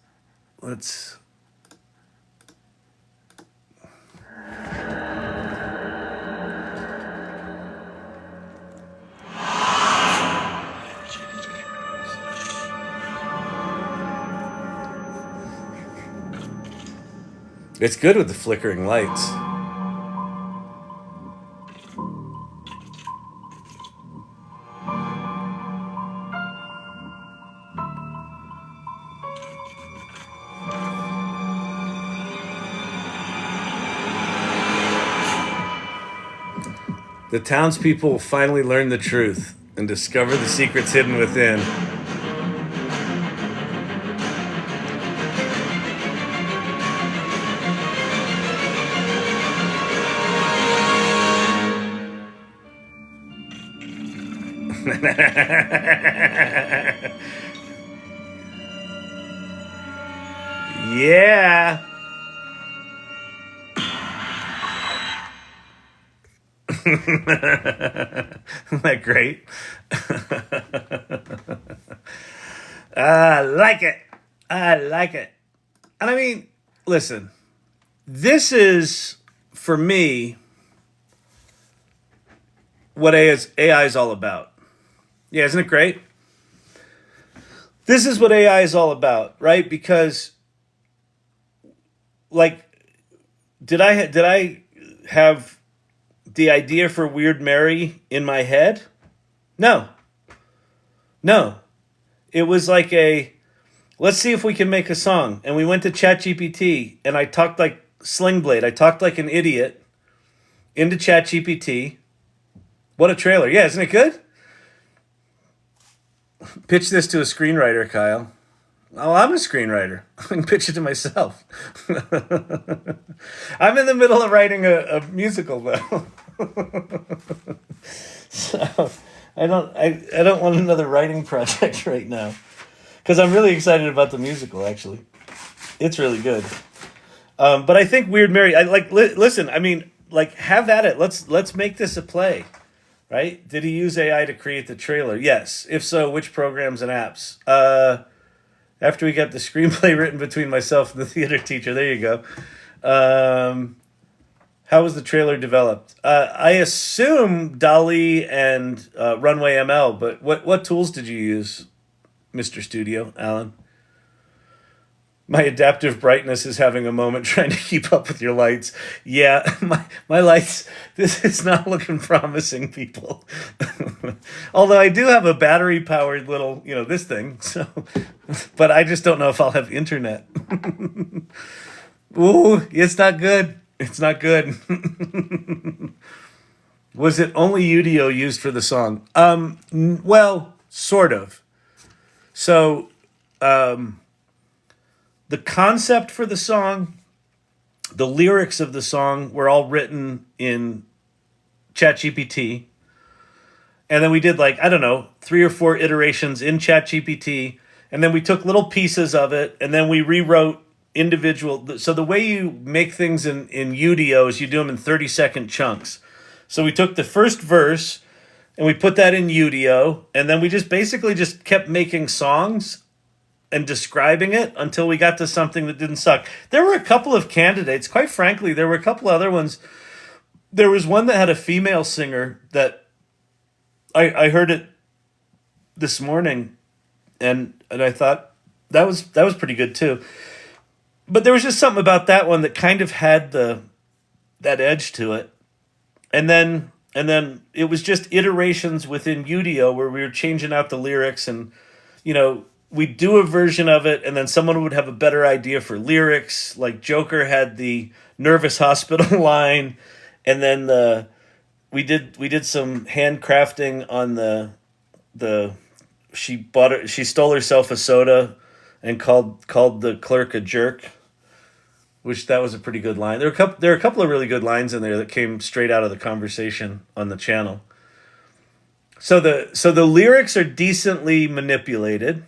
It's good with the flickering lights. The townspeople will finally learn the truth and discover the secrets hidden within. Yeah. Isn't that great? I like it. I like it. And I mean, listen, this is, for me, what AI is all about. Yeah, isn't it great? This is what AI is all about, right? Because, like, did I have the idea for Weird Mary in my head? No. It was like let's see if we can make a song. And we went to ChatGPT, and I talked like Sling Blade. I talked like an idiot into ChatGPT. What a trailer. Yeah, isn't it good? Pitch this to a screenwriter, Kyle. Oh, I'm a screenwriter. I can pitch it to myself. I'm in the middle of writing a musical, though. So I don't want another writing project right now, because I'm really excited about the musical. Actually, it's really good. But I think Weird Mary. I like. Listen, I mean, like, have at it. Let's make this a play, right? Did he use AI to create the trailer? Yes. If so, which programs and apps? After we got the screenplay written between myself and the theater teacher, there you go. How was the trailer developed? I assume DALL-E and Runway ML, but what tools did you use, Mr. Studio, Alan? My adaptive brightness is having a moment trying to keep up with your lights. Yeah, my lights, this is not looking promising, people. Although I do have a battery-powered little, this thing, so, but I just don't know if I'll have internet. Ooh, it's not good. It's not good. Was it only Udio used for the song? Well, sort of. So, the concept for the song, the lyrics of the song were all written in ChatGPT. And then we did 3 or 4 iterations in ChatGPT. And then we took little pieces of it, and then we rewrote individual. So the way you make things in Udio is you do them in 30-second chunks. So we took the first verse and we put that in Udio, and then we just basically just kept making songs and describing it until we got to something that didn't suck. There were a couple of candidates. Quite frankly, there were a couple other ones. There was one that had a female singer that I heard it this morning, and I thought that was pretty good too. But there was just something about that one that kind of had that edge to it. And then it was just iterations within Udio where we were changing out the lyrics, and we'd do a version of it, and then someone would have a better idea for lyrics. Like Joker had the Nervous Hospital line, and then we did some handcrafting on she stole herself a soda and called the clerk a jerk, which that was a pretty good line. There are a couple of really good lines in there that came straight out of the conversation on the channel. So the lyrics are decently manipulated.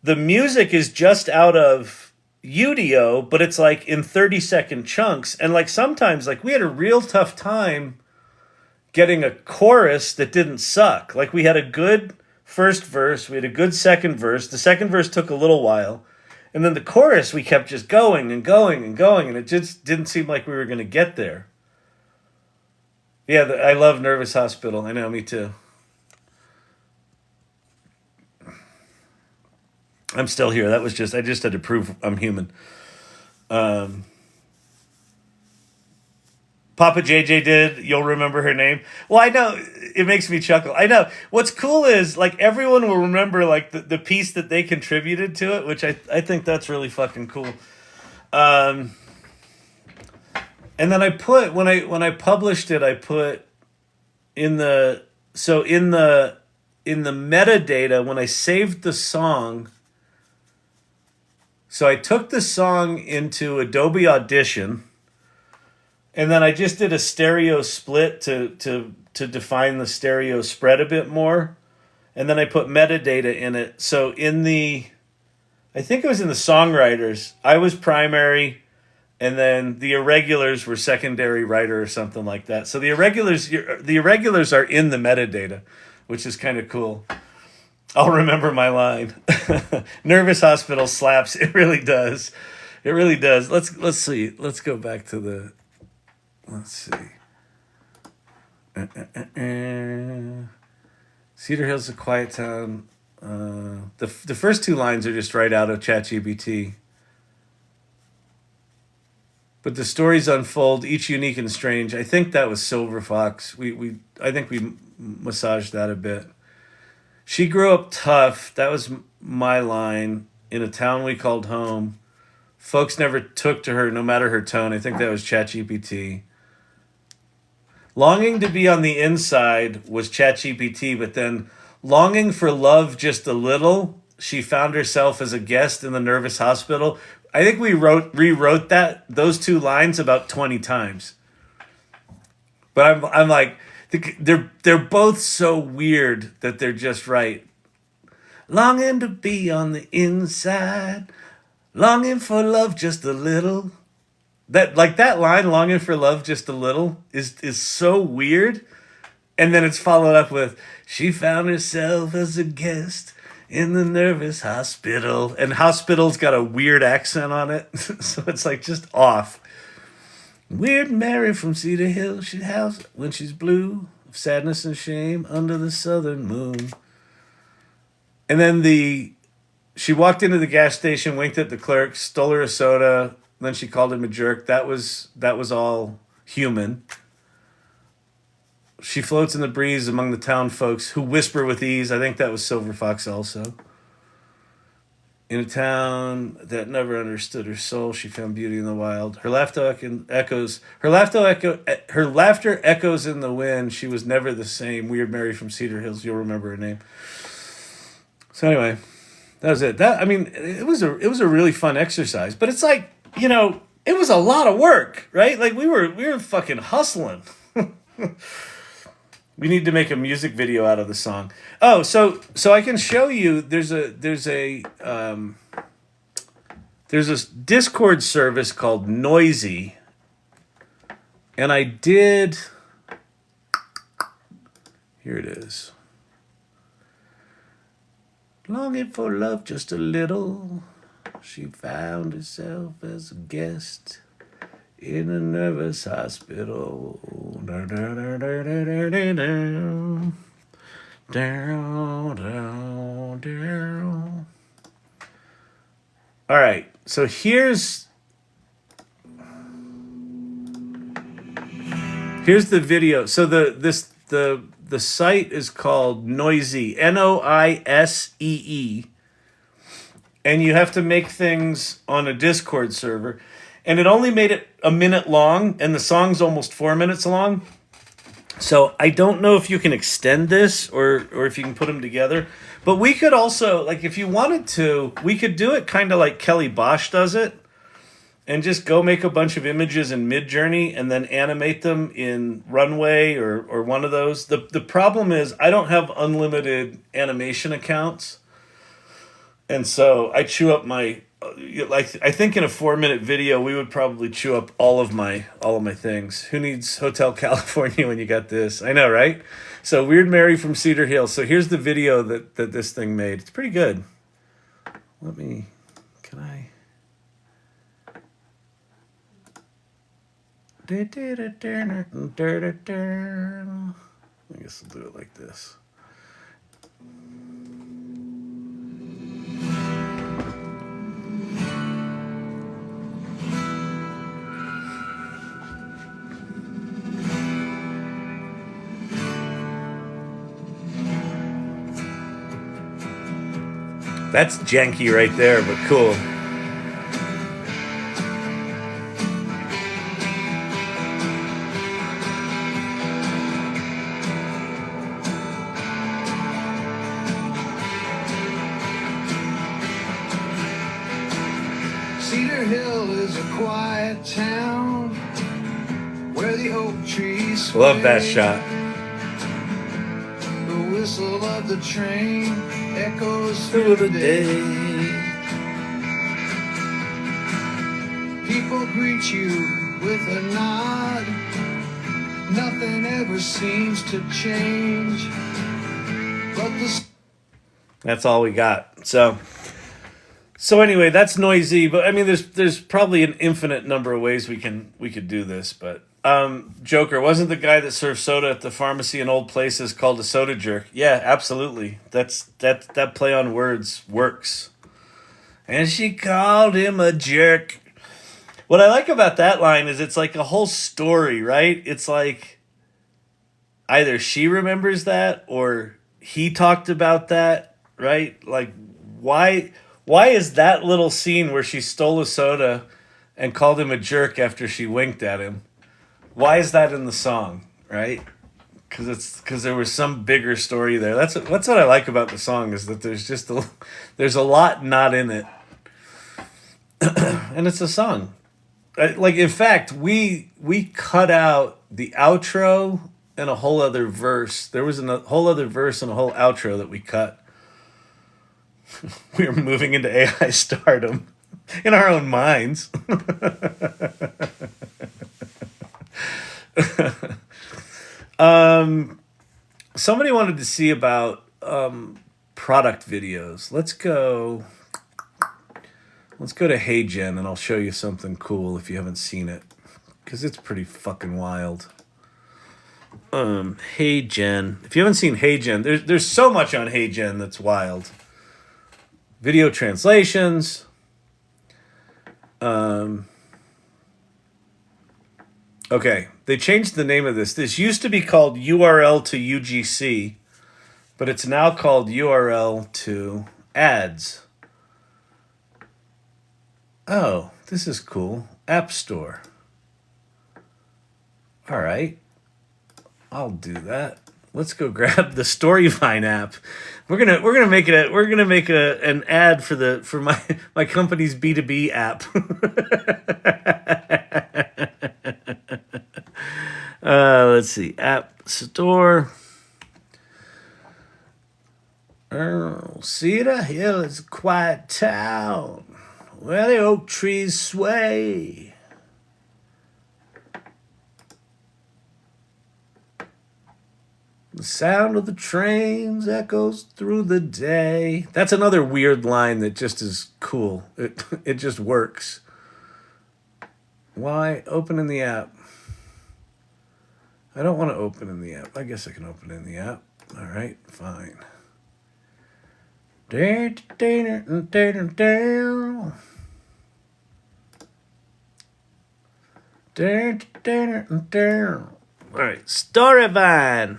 The music is just out of Udio, but it's like in 30-second chunks. And sometimes we had a real tough time getting a chorus that didn't suck. We had a good first verse, we had a good second verse. The second verse took a little while. And then the chorus, we kept just going and going and going, and it just didn't seem like we were going to get there. Yeah, I love Nervous Hospital. I know, me too. I'm still here. I just had to prove I'm human. Papa JJ did. You'll remember her name. Well, I know. It makes me chuckle. I know. What's cool is everyone will remember the piece that they contributed to it, which I think that's really fucking cool. And then I put when I published it, I put in the metadata when I saved the song. So I took the song into Adobe Audition, And then I just did a stereo split to define the stereo spread a bit more. And then I put metadata in it. So I think it was in the songwriters, I was primary, and then the irregulars were secondary writer or something like that. So the irregulars are in the metadata, which is kind of cool. I'll remember my line. Nervous hospital slaps. It really does. It really does. Let's see. Let's go back to the. Let's see. Cedar Hill's a quiet town. The first two lines are just right out of ChatGPT. But the stories unfold, each unique and strange. I think that was Silver Fox. I think we massaged that a bit. She grew up tough. That was my line. In a town we called home. Folks never took to her, no matter her tone. I think that was ChatGPT. Longing to be on the inside was ChatGPT, but then longing for love just a little, she found herself as a guest in the nervous hospital. I think we rewrote those two lines about 20 times. But I'm like, they're both so weird that they're just right. Longing to be on the inside, longing for love just a little. That line, longing for love just a little, is so weird. And then it's followed up with, she found herself as a guest in the nervous hospital. And hospital's got a weird accent on it. So it's like just off. Weird Mary from Cedar Hill, she howls when she's blue, of sadness and shame under the southern moon. And then she walked into the gas station, winked at the clerk, stole her a soda, then she called him a jerk. That was all human. She floats in the breeze among the town folks who whisper with ease. I think that was Silver Fox also. In a town that never understood her soul, she found beauty in the wild. Her laughter echoes in the wind. She was never the same. Weird Mary from Cedar Hills. You'll remember her name. So anyway, that was it. It was a really fun exercise. But it's like, it was a lot of work, right? Like we were fucking hustling. We need to make a music video out of the song. Oh, so I can show you. There's a Discord service called Noisy, and I did. Here it is. Longing for love just a little, she found herself as a guest in a nervous hospital. All right, so here's the video. So the site is called Noisy, Noisee, and you have to make things on a Discord server. And it only made it a minute long, and the song's almost 4 minutes long. So I don't know if you can extend this or if you can put them together. But we could also, like, if you wanted to, we could do it kind of like Kelly Bosch does it, and just go make a bunch of images in Midjourney and then animate them in Runway or one of those. The problem is I don't have unlimited animation accounts. And so I chew up my... I think in a 4-minute video we would probably chew up all of my things. Who needs Hotel California when you got this? I know, right? So Weird Mary from Cedar Hill. So here's the video that this thing made. It's pretty good. I guess I'll do it like this. That's janky right there, but cool. Cedar Hill is a quiet town where the oak trees sway. Love that shot. The whistle of the train echoes Through the day. People greet you with a nod. Nothing ever seems to change. But That's all we got. So anyway, that's noisy. But I mean, there's probably an infinite number of ways we could do this. But Joker wasn't the guy that served soda at the pharmacy in old places called a soda jerk. Yeah, absolutely. That play on words works. And she called him a jerk. What I like about that line is it's like a whole story, right? It's like either she remembers that or he talked about that, right? Like why is that little scene where she stole a soda and called him a jerk after she winked at him? Why is that in the song, right? Because there was some bigger story there. That's what I like about the song is that there's a lot not in it, and it's a song. Like in fact, we cut out the outro and a whole other verse. There was a whole other verse and a whole outro that we cut. We were moving into AI stardom in our own minds. Somebody wanted to see about product videos. Let's go to Heygen and I'll show you something cool if you haven't seen it, because it's pretty fucking wild. Heygen. If you haven't seen Heygen, there's so much on Heygen that's wild. Video translations. Okay, they changed the name of this. This used to be called URL to UGC, but it's now called URL to ads. Oh, this is cool. App Store. All right. I'll do that. Let's go grab the Storyvine app. We're gonna make an ad for my company's B2B app. Let's see. App Store. Cedar Hill is a quiet town where the oak trees sway. The sound of the trains echoes through the day. That's another weird line that just is cool. It just works. Why open in the app? I don't want to open in the app. I guess I can open in the app. All right, fine. All right, Storyvine.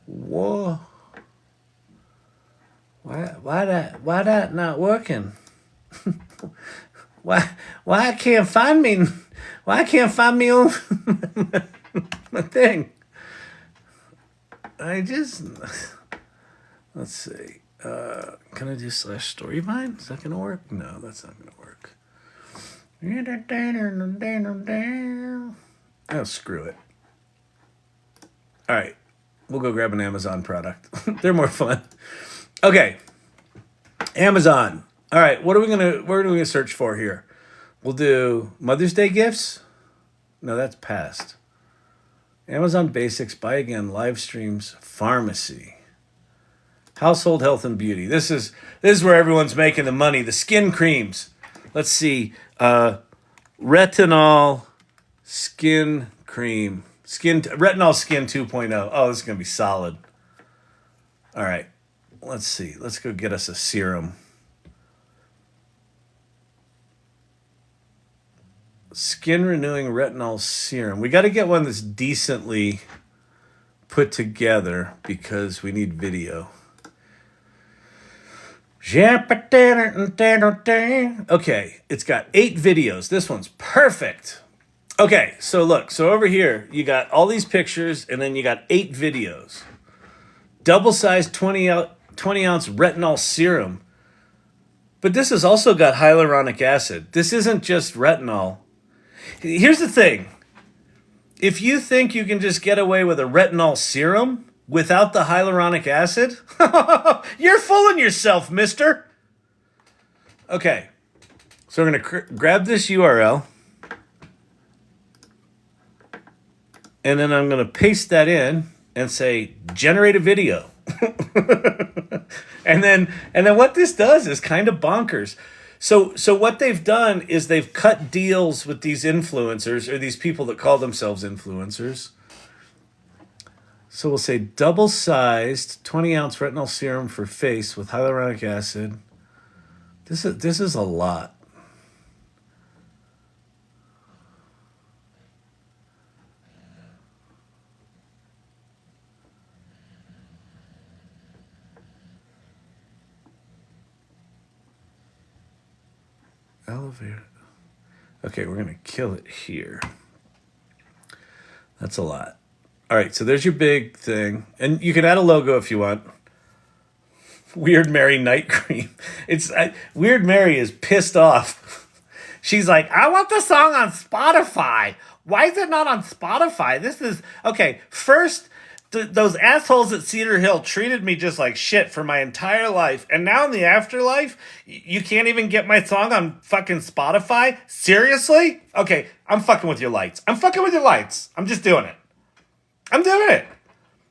Whoa. Why that not working? Why I can't find me? Why I can't find me on my thing? Let's see. Can I do /Storyvine? Is that gonna work? No, that's not gonna work. Oh, screw it. All right, we'll go grab an Amazon product. They're more fun. Okay, Amazon. All right, what are we gonna search for here? We'll do Mother's Day gifts. No, that's past. Amazon Basics, Buy Again, live streams, pharmacy, household health and beauty. This is where everyone's making the money. The skin creams. Let's see. Retinol skin cream. Retinol Skin 2.0. Oh, this is gonna be solid. All right. Let's see. Let's go get us a serum. Skin renewing retinol serum. We got to get one that's decently put together because we need video. Okay, it's got 8 videos. This one's perfect. Okay, so look. So over here, you got all these pictures, and then you got 8 videos. Double-sized 20-ounce retinol serum. But this has also got hyaluronic acid. This isn't just retinol. Here's the thing. If you think you can just get away with a retinol serum without the hyaluronic acid, you're fooling yourself, mister. Okay. So we're going to grab this URL. And then I'm going to paste that in and say, generate a video. and then what this does is kind of bonkers. So what they've done is they've cut deals with these influencers or these people that call themselves influencers. So we'll say double-sized 20-ounce retinol serum for face with hyaluronic acid. This is a lot. Elevator. Okay, we're going to kill it here. That's a lot. All right, so there's your big thing. And you can add a logo if you want. Weird Mary night cream. Weird Mary is pissed off. She's like, I want the song on Spotify. Why is it not on Spotify? This is... Okay, first... Those assholes at Cedar Hill treated me just like shit for my entire life. And now in the afterlife, you can't even get my song on fucking Spotify? Seriously? Okay, I'm fucking with your lights. I'm just doing it. I'm doing it.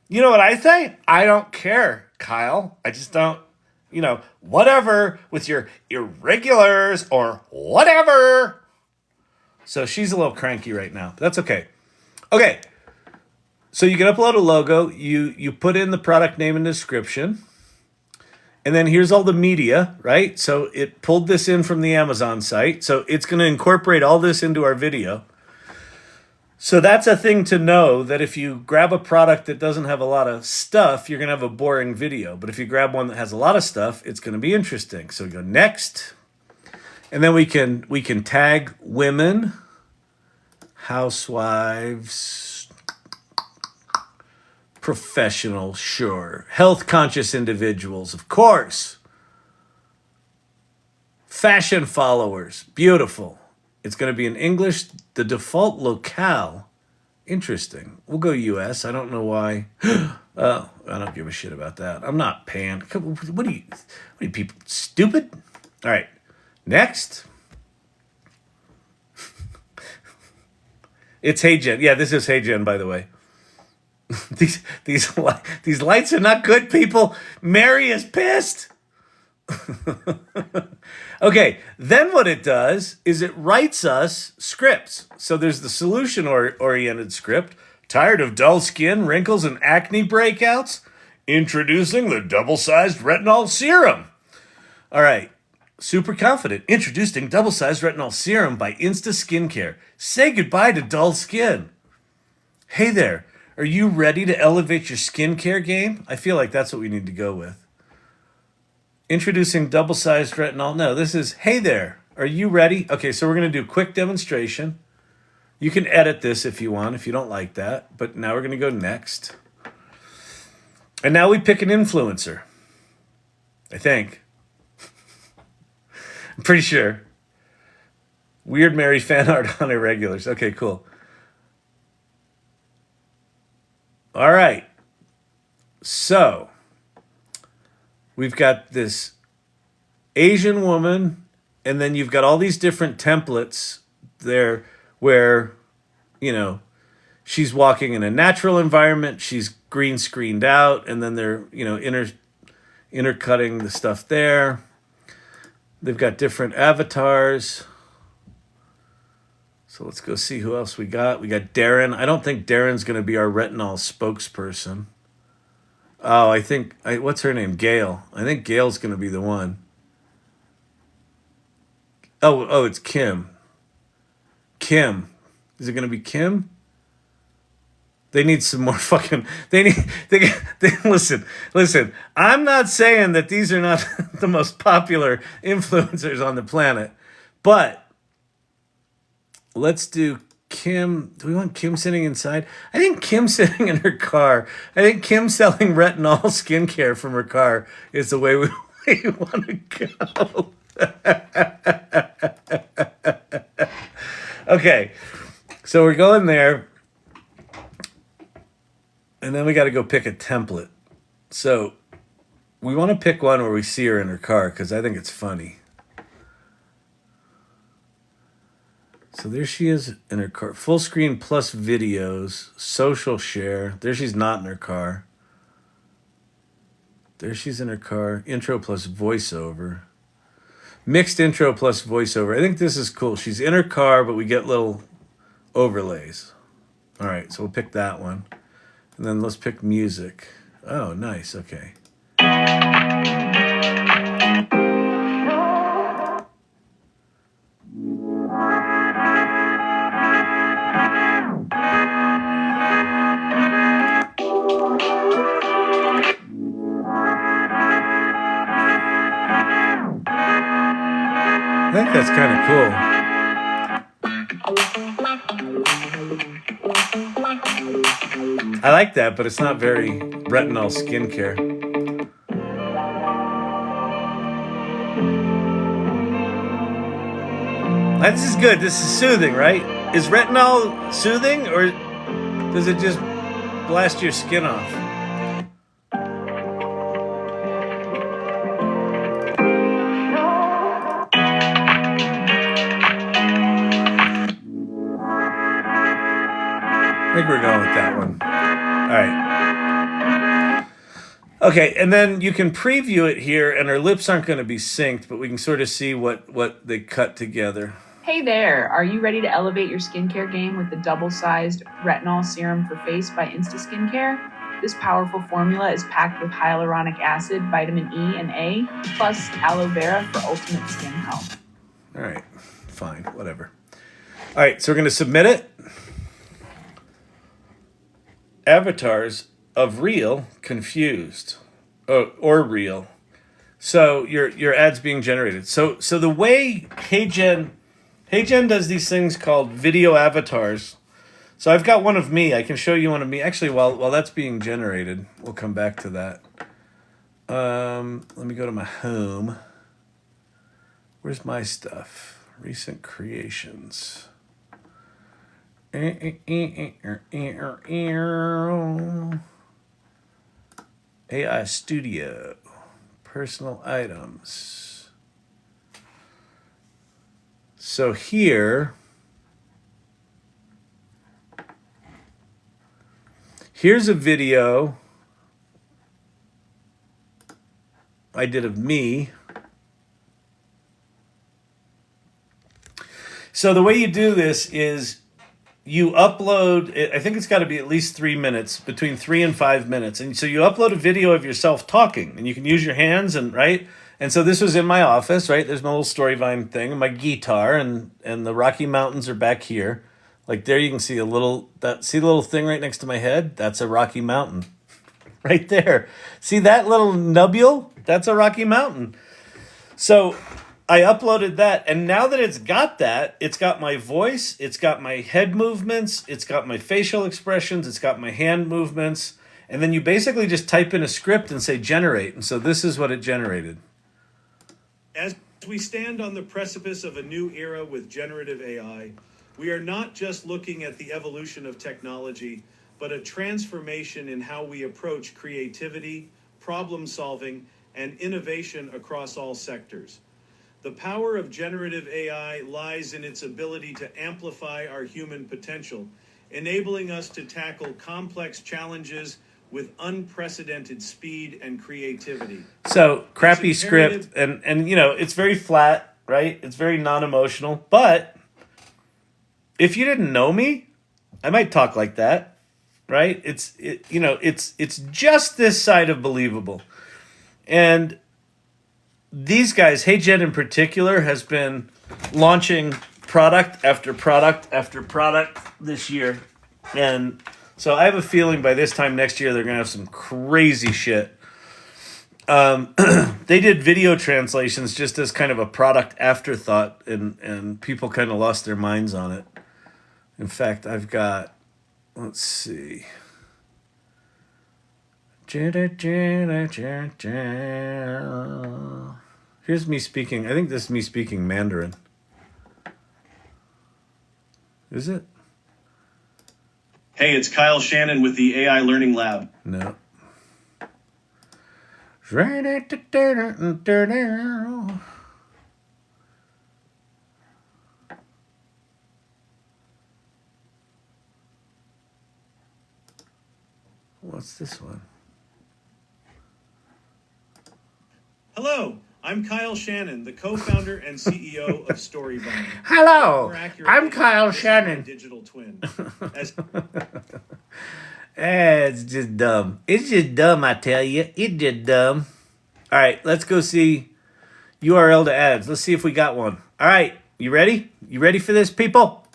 You know what I say? I don't care, Kyle. I just don't, whatever with your irregulars or whatever. So she's a little cranky right now. That's okay. Okay. So you can upload a logo, you put in the product name and description, and then here's all the media, right? So it pulled this in from the Amazon site, so it's going to incorporate all this into our video. So that's a thing to know, that if you grab a product that doesn't have a lot of stuff, you're going to have a boring video. But if you grab one that has a lot of stuff, it's going to be interesting. So we go next, and then we can tag women, housewives, professional, sure. Health conscious individuals, of course. Fashion followers, beautiful. It's going to be in English. The default locale, interesting. We'll go US. I don't know why. Oh, I don't give a shit about that. I'm not paying. What are you people, stupid? All right, next. It's Heygen. Yeah, this is Heygen, by the way. These lights are not good, people. Mary is pissed. Okay, then what it does is it writes us scripts. So there's the solution-oriented script. Tired of dull skin, wrinkles, and acne breakouts? Introducing the double-sized retinol serum. All right, super confident. Introducing double-sized retinol serum by Insta Skincare. Say goodbye to dull skin. Hey there. Are you ready to elevate your skincare game? I feel like that's what we need to go with. Introducing double-sized retinol. No, this is, hey there. Are you ready? Okay, so we're going to do a quick demonstration. You can edit this if you want, if you don't like that. But now we're going to go next. And now we pick an influencer. I think. I'm pretty sure. Weird Mary fan art on irregulars. Okay, cool. All right, so we've got this Asian woman, and then you've got all these different templates there where, she's walking in a natural environment, she's green screened out, and then they're, intercutting the stuff there. They've got different avatars. So let's go see who else we got. We got Darren. I don't think Darren's going to be our retinol spokesperson. Oh, what's her name? Gail. I think Gail's going to be the one. Oh, it's Kim. Kim. Is it going to be Kim? They need some more fucking. They listen. I'm not saying that these are not the most popular influencers on the planet, but let's do Kim. Do we want Kim sitting inside? I think Kim sitting in her car. I think Kim selling retinol skincare from her car is the way we want to go. Okay, so we're going there. And then we got to go pick a template. So we want to pick one where we see her in her car because I think it's funny. So there she is in her car. Full screen plus videos. Social share. There she's not in her car. There she's in her car. Intro plus voiceover. Mixed intro plus voiceover. I think this is cool. She's in her car, but we get little overlays. All right, so we'll pick that one. And then let's pick music. Oh, nice. Okay. I think that's kind of cool. I like that, but it's not very retinol skincare. This is good. This is soothing, right? Is retinol soothing, or does it just blast your skin off? I think we're going with that one. All right. Okay, and then you can preview it here, and our lips aren't going to be synced, but we can sort of see what they cut together. Hey there, are you ready to elevate your skincare game with the double-sized Retinol Serum for Face by Insta Skincare? This powerful formula is packed with hyaluronic acid, vitamin E and A, plus aloe vera for ultimate skin health. All right, fine, whatever. All right, so we're going to submit it. Avatars of real confused, or real. So your ad's being generated. So the way Heygen does these things called video avatars. So I've got one of me. I can show you one of me. Actually, while that's being generated, we'll come back to that. Let me go to my home. Where's my stuff? Recent creations. AI Studio. Personal items. So here's a video I did of me. So the way you do this is you upload, I think it's got to be at least 3 minutes, between 3 and 5 minutes. And so you upload a video of yourself talking, and you can use your hands, and right? And so this was in my office, right? There's my little Storyvine thing, and my guitar, and the Rocky Mountains are back here. Like there you can see see the little thing right next to my head? That's a Rocky Mountain. Right there. See that little nubule? That's a Rocky Mountain. So I uploaded that, and now that it's got that, it's got my voice, it's got my head movements, it's got my facial expressions, it's got my hand movements, and then you basically just type in a script and say generate, and so this is what it generated. As we stand on the precipice of a new era with generative AI, we are not just looking at the evolution of technology, but a transformation in how we approach creativity, problem solving, and innovation across all sectors. The power of generative AI lies in its ability to amplify our human potential, enabling us to tackle complex challenges with unprecedented speed and creativity. So, crappy script, and you know, it's very flat, right? It's very non-emotional, but if you didn't know me, I might talk like that, right? It's just this side of believable. And these guys, Heygen in particular, has been launching product after product after product this year. And So I have a feeling by this time next year they're gonna have some crazy shit. They did video translations just as kind of a product afterthought, and people kind of lost their minds on it. In fact, I've got, let's see. Here's me speaking. I think this is me speaking Mandarin. Is it? Hey, it's Kyle Shannon with the AI Learning Lab. No. What's this one? Hello, I'm Kyle Shannon, the co-founder and CEO of Storybond. Hello, More accurately, I'm Kyle this is my Shannon. digital twin. As It's just dumb. It's just dumb, I tell you. It's just dumb. All right, let's go see URL to ads. Let's see if we got one. All right, you ready? You ready for this, people?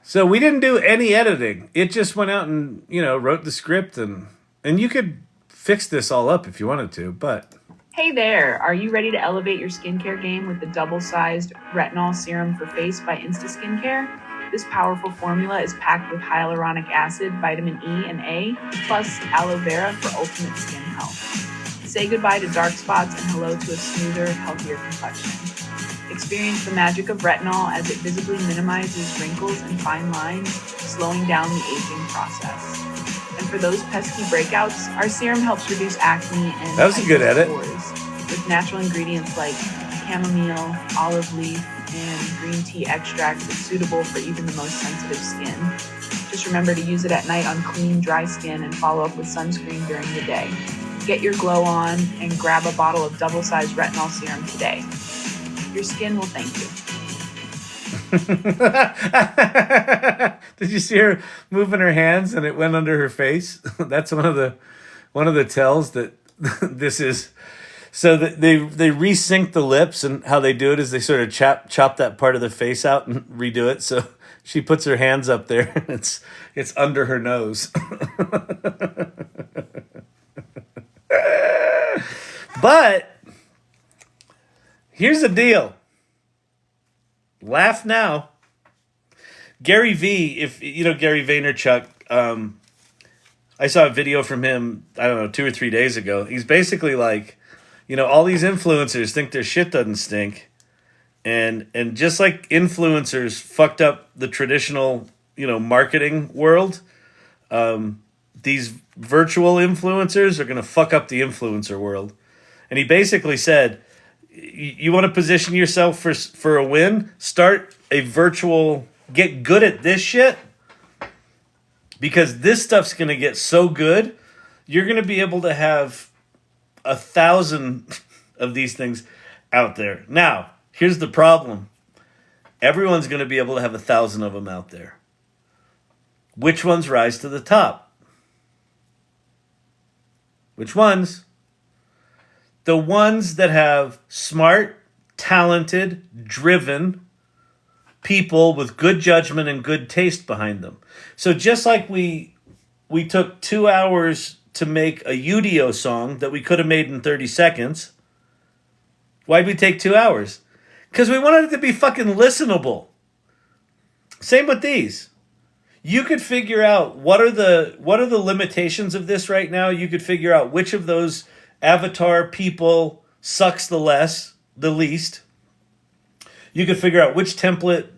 So we didn't do any editing. It just went out and, wrote the script, and you could fix this all up if you wanted to, but Hey there, are you ready to elevate your skincare game with the double-sized Retinol Serum for Face by Insta Skincare? This powerful formula is packed with hyaluronic acid, vitamin E and A, plus aloe vera for ultimate skin health. Say goodbye to dark spots and hello to a smoother, healthier complexion. Experience the magic of retinol as it visibly minimizes wrinkles and fine lines, slowing down the aging process. And for those pesky breakouts, our serum helps reduce acne and That was a good edit. pores with natural ingredients like chamomile, olive leaf, and green tea extract that's suitable for even the most sensitive skin. Just remember to use it at night on clean, dry skin and follow up with sunscreen during the day. Get your glow on and grab a bottle of double-sized retinol serum today. Your skin will thank you. Did you see her moving her hands and it went under her face? That's one of the tells that this is. So that they resync the lips, and how they do it is they sort of chop that part of the face out and redo it. So she puts her hands up there, and it's under her nose. But here's the deal. Laugh now. Gary V, if you know Gary Vaynerchuk, I saw a video from him, I don't know, 2 or 3 days ago. He's basically like, all these influencers think their shit doesn't stink. And just like influencers fucked up the traditional, marketing world, these virtual influencers are going to fuck up the influencer world. And he basically said, you want to position yourself for a win? Start a virtual, get good at this shit. Because this stuff's going to get so good, you're going to be able to have 1,000 of these things out there. Now, here's the problem. Everyone's going to be able to have 1,000 of them out there. Which ones rise to the top? Which ones? The ones that have smart, talented, driven people with good judgment and good taste behind them. So just like we took 2 hours to make a Udio song that we could have made in 30 seconds, why'd we take 2 hours? Because we wanted it to be fucking listenable. Same with these. You could figure out what are the limitations of this right now. You could figure out which of those avatar people sucks the least. You could figure out which template,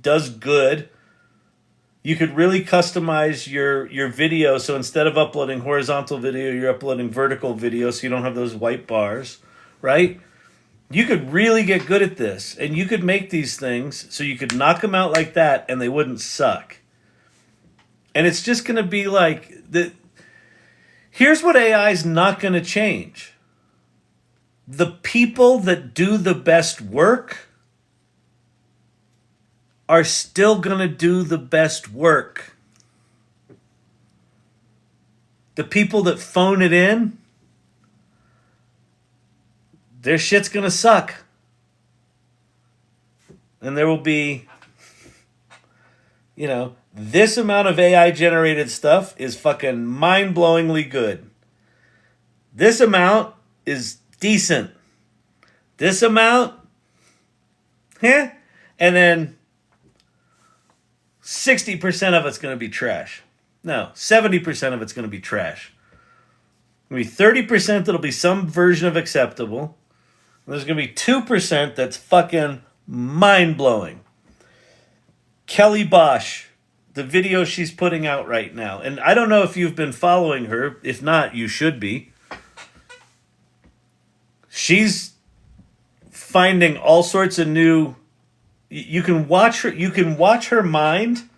does good. You could really customize your video. So instead of uploading horizontal video, you're uploading vertical video so you don't have those white bars, right? You could really get good at this. And you could make these things so you could knock them out like that and they wouldn't suck. And it's just going to be like, here's what AI is not going to change. The people that do the best work are still going to do the best work. The people that phone it in, their shit's going to suck. And there will be this amount of AI generated stuff is fucking mind-blowingly good. This amount is decent. This amount, and then 60% of it's going to be trash. No, 70% of it's going to be trash. There'll be 30% that'll be some version of acceptable. And there's going to be 2% that's fucking mind-blowing. Kelly Bosch, the video she's putting out right now. And I don't know if you've been following her. If not, you should be. She's finding all sorts of new... You can watch her mind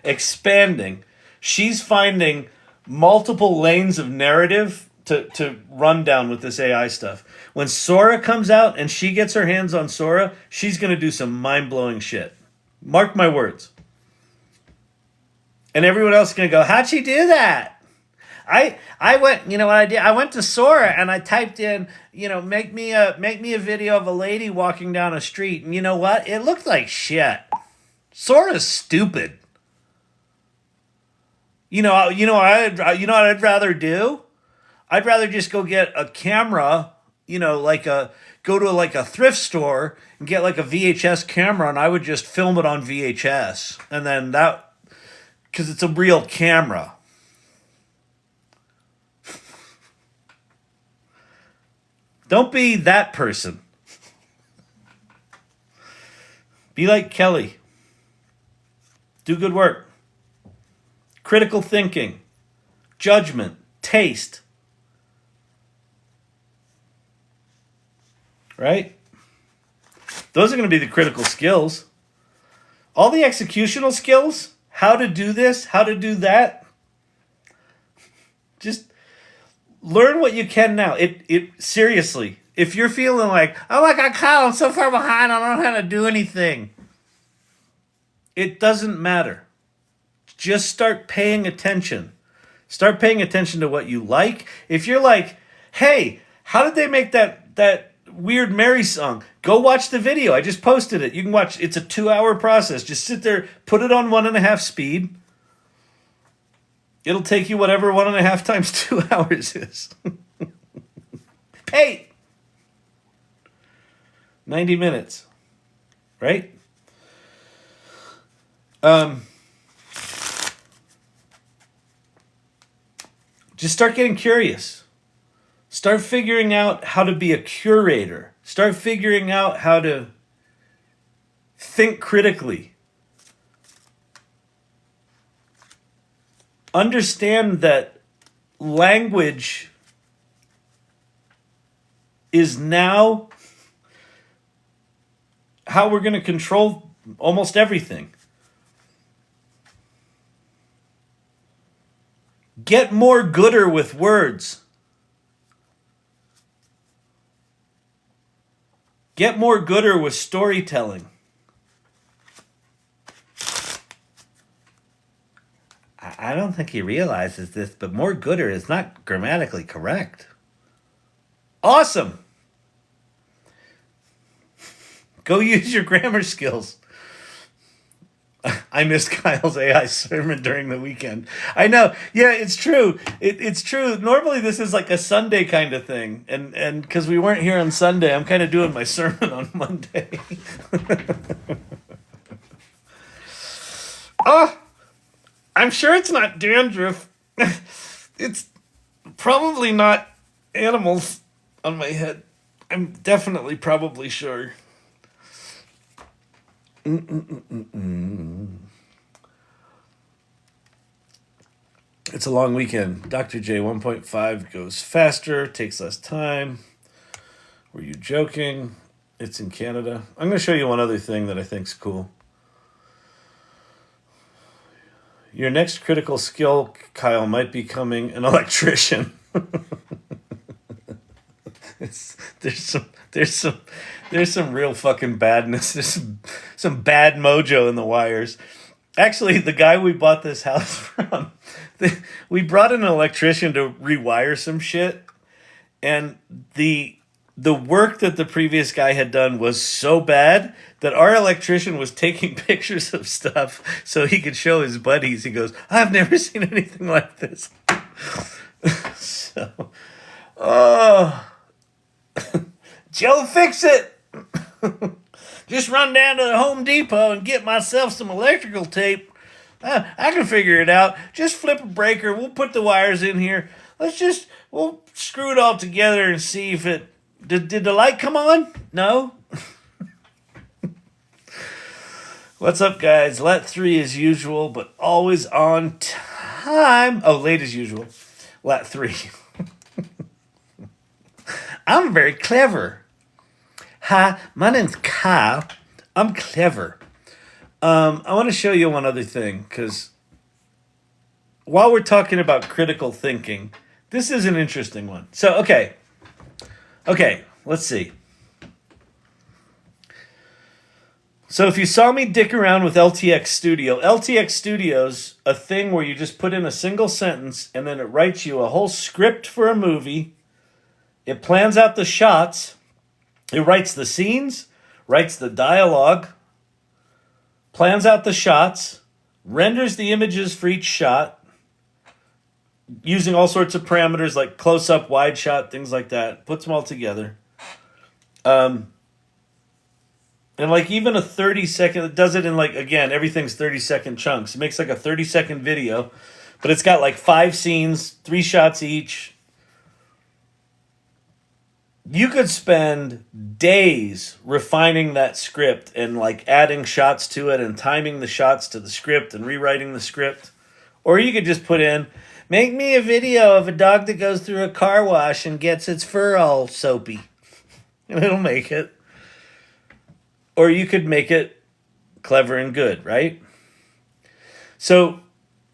expanding. She's finding multiple lanes of narrative to run down with this AI stuff. When Sora comes out and she gets her hands on Sora, she's going to do some mind-blowing shit. Mark my words. And everyone else is going to go, how'd she do that? I went, you know what I did? I went to Sora and I typed in, make me a video of a lady walking down a street. And you know what? It looked like shit. Sora's stupid. You know what I'd rather do? I'd rather just go get a camera, go to a thrift store and get like a VHS camera, and I would just film it on VHS. And then because it's a real camera. Don't be that person. Be like Kelly. Do good work. Critical thinking. Judgment. Taste. Right? Those are going to be the critical skills. All the executional skills, how to do this, how to do that, just learn what you can now. It seriously, if you're feeling like, oh my God, Kyle, I'm so far behind, I don't know how to do anything. It doesn't matter. Just start paying attention. Start paying attention to what you like. If you're like, hey, how did they make that weird Mary song? Go watch the video. I just posted it. You can watch. It's a 2-hour process. Just sit there, put it on 1.5 speed. It'll take you whatever 1.5 times 2 hours is. Pay 90 minutes. Right? Just start getting curious. Start figuring out how to be a curator. Start figuring out how to think critically. Understand that language is now how we're going to control almost everything. Get more gooder with words. Get more gooder with storytelling. I don't think he realizes this, but more gooder is not grammatically correct. Awesome. Go use your grammar skills. I missed Kyle's AI sermon during the weekend. I know. Yeah, it's true. It's true. Normally this is like a Sunday kind of thing. And because we weren't here on Sunday, I'm kind of doing my sermon on Monday. Oh, I'm sure it's not dandruff. It's probably not animals on my head. I'm definitely probably sure. It's a long weekend. Dr. J 1.5 goes faster, takes less time. Were you joking? It's in Canada. I'm going to show you one other thing that I think's cool. Your next critical skill, Kyle, might be becoming an electrician. There's some real fucking badness. There's some bad mojo in the wires. Actually, the guy we bought this house from, we brought in an electrician to rewire some shit, and the the work that the previous guy had done was so bad that our electrician was taking pictures of stuff so he could show his buddies. He goes, I've never seen anything like this. So, oh, Joe, fix it. Just run down to the Home Depot and get myself some electrical tape. I can figure it out. Just flip a breaker. We'll put the wires in here. We'll screw it all together and see if it... Did the light come on? No? What's up, guys? Lat 3 as usual, but always on time. Oh, late as usual. Lat 3. I'm very clever. Hi, my name's Kyle. I'm clever. I want to show you one other thing, because while we're talking about critical thinking, this is an interesting one. So, okay, let's see. So if you saw me dick around with LTX Studio's a thing where you just put in a single sentence and then it writes you a whole script for a movie. It plans out the shots. It writes the scenes, writes the dialogue, plans out the shots, renders the images for each shot, using all sorts of parameters like close-up, wide shot, things like that. Puts them all together. And like even a 30-second, it does it in like, again, everything's 30-second chunks. It makes like a 30-second video, but it's got like 5 scenes, 3 shots each. You could spend days refining that script and like adding shots to it and timing the shots to the script and rewriting the script. Or you could just put in, make me a video of a dog that goes through a car wash and gets its fur all soapy. And it'll make it. Or you could make it clever and good, right? So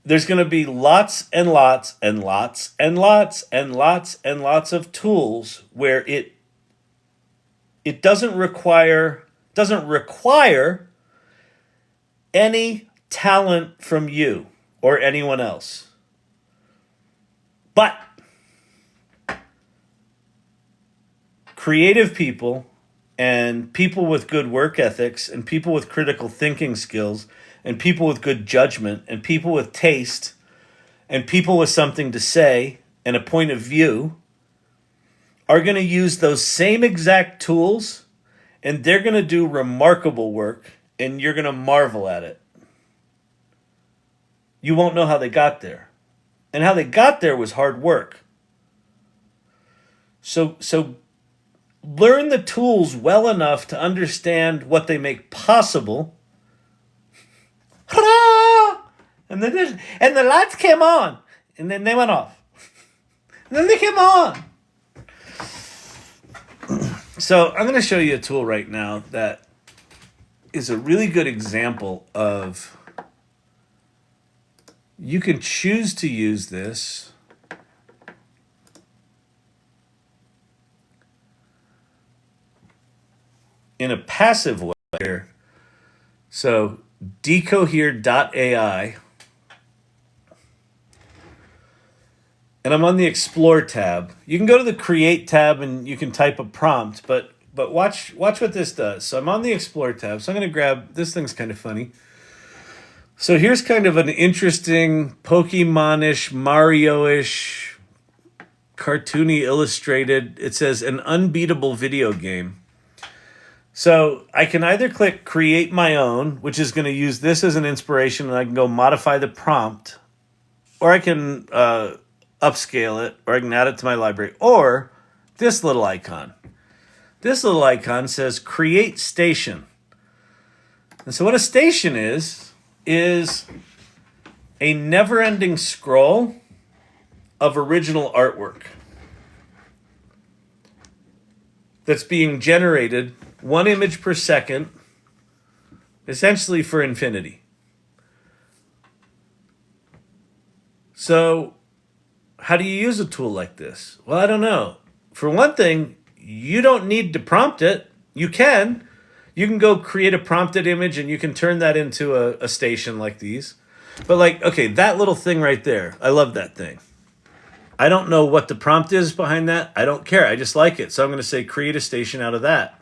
there's going to be lots and lots and lots and lots and lots and lots of tools where it doesn't require any talent from you or anyone else. But creative people and people with good work ethics and people with critical thinking skills and people with good judgment and people with taste and people with something to say and a point of view are going to use those same exact tools, and they're going to do remarkable work, and you're going to marvel at it. You won't know how they got there. And how they got there was hard work. So learn the tools well enough to understand what they make possible. And then the lights came on, and then they went off. And then they came on. So I'm going to show you a tool right now that is a really good example of you can choose to use this in a passive way here. So Deco Here.A. And I'm on the Explore tab. You can go to the Create tab and you can type a prompt, but watch what this does. So I'm on the Explore tab. So I'm going to grab, this thing's kind of funny. So here's kind of an interesting Pokemon-ish, Mario-ish, cartoony illustrated. It says an unbeatable video game. So I can either click Create My Own, which is going to use this as an inspiration, and I can go modify the prompt, or I can upscale it, or I can add it to my library, or this little icon. This little icon says Create Station. And so what a station is a never-ending scroll of original artwork that's being generated 1 image per second, essentially for infinity. So how do you use a tool like this? Well, I don't know. For one thing, you don't need to prompt it. You can go create a prompted image and you can turn that into a station like these. But like, okay, that little thing right there, I love that thing. I don't know what the prompt is behind that. I don't care. I just like it. So I'm going to say create a station out of that.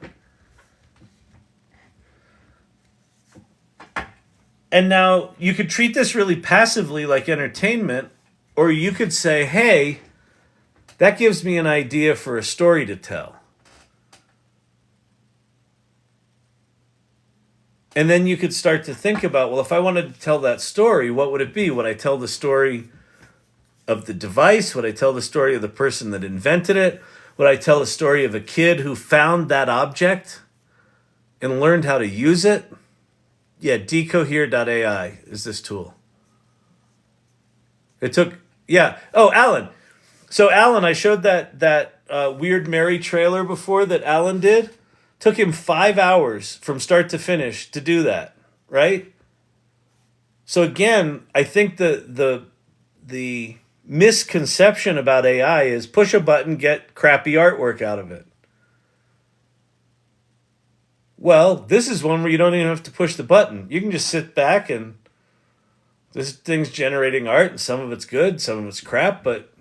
And now you could treat this really passively like entertainment, or you could say, hey, that gives me an idea for a story to tell. And then you could start to think about, well, if I wanted to tell that story, what would it be? Would I tell the story of the device? Would I tell the story of the person that invented it? Would I tell the story of a kid who found that object and learned how to use it? Yeah, Deco Here.A is this tool. It took, yeah. Oh, Alan. So Alan, I showed that Weird Mary trailer before that Alan did. Took him 5 hours from start to finish to do that, right? So again, I think the misconception about AI is push a button, get crappy artwork out of it. Well, this is one where you don't even have to push the button. You can just sit back and this thing's generating art, and some of it's good, some of it's crap, but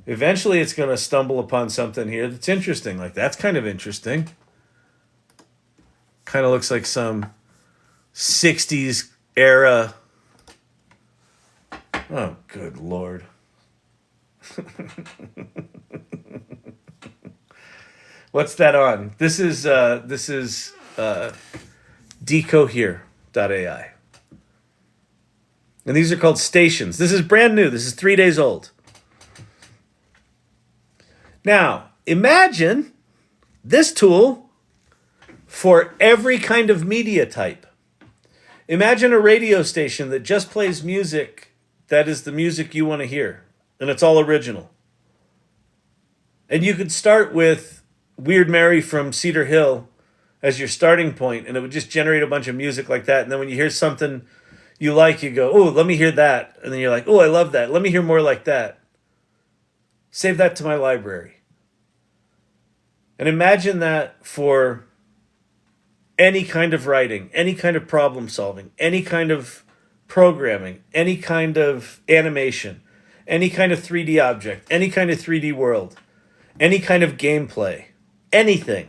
eventually it's going to stumble upon something here that's interesting. Like, that's kind of interesting. Kind of looks like some 60s era. Oh, good Lord. What's that on? This is Deco Here.ai. And these are called stations. This is brand new. This is 3 days old. Now, imagine this tool for every kind of media type. Imagine a radio station that just plays music that is the music you want to hear, and it's all original. And you could start with Weird Mary from Cedar Hill as your starting point, and it would just generate a bunch of music like that. And then when you hear something you like, you go, oh, let me hear that. And then you're like, oh, I love that. Let me hear more like that. Save that to my library. And imagine that for any kind of writing, any kind of problem solving, any kind of programming, any kind of animation, any kind of 3D object, any kind of 3D world, any kind of gameplay, anything.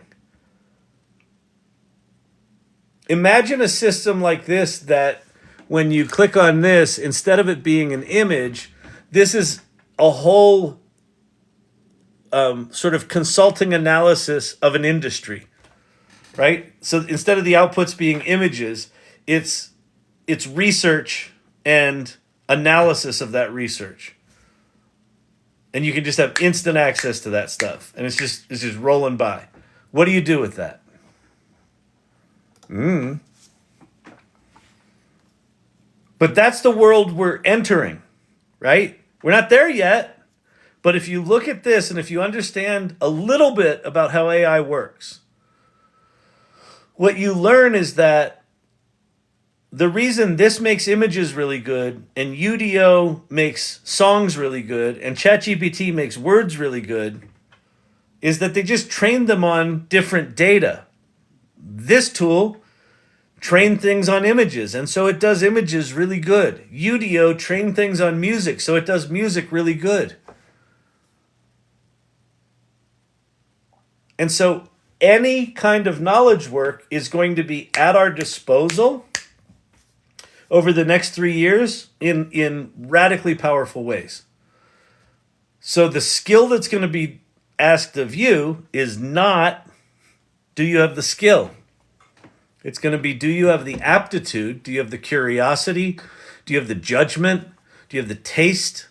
Imagine a system like this that when you click on this, instead of it being an image, this is a whole sort of consulting analysis of an industry, right? So instead of the outputs being images, it's research and analysis of that research. And you can just have instant access to that stuff. And it's just rolling by. What do you do with that? But that's the world we're entering, right? We're not there yet. But if you look at this and if you understand a little bit about how AI works, what you learn is that the reason this makes images really good and UDO makes songs really good and ChatGPT makes words really good is that they just trained them on different data. This tool trained things on images, and so it does images really good. UDO trained things on music, so it does music really good. And so any kind of knowledge work is going to be at our disposal over the next 3 years in radically powerful ways. So the skill that's going to be asked of you is not, do you have the skill? It's going to be, do you have the aptitude? Do you have the curiosity? Do you have the judgment? Do you have the taste?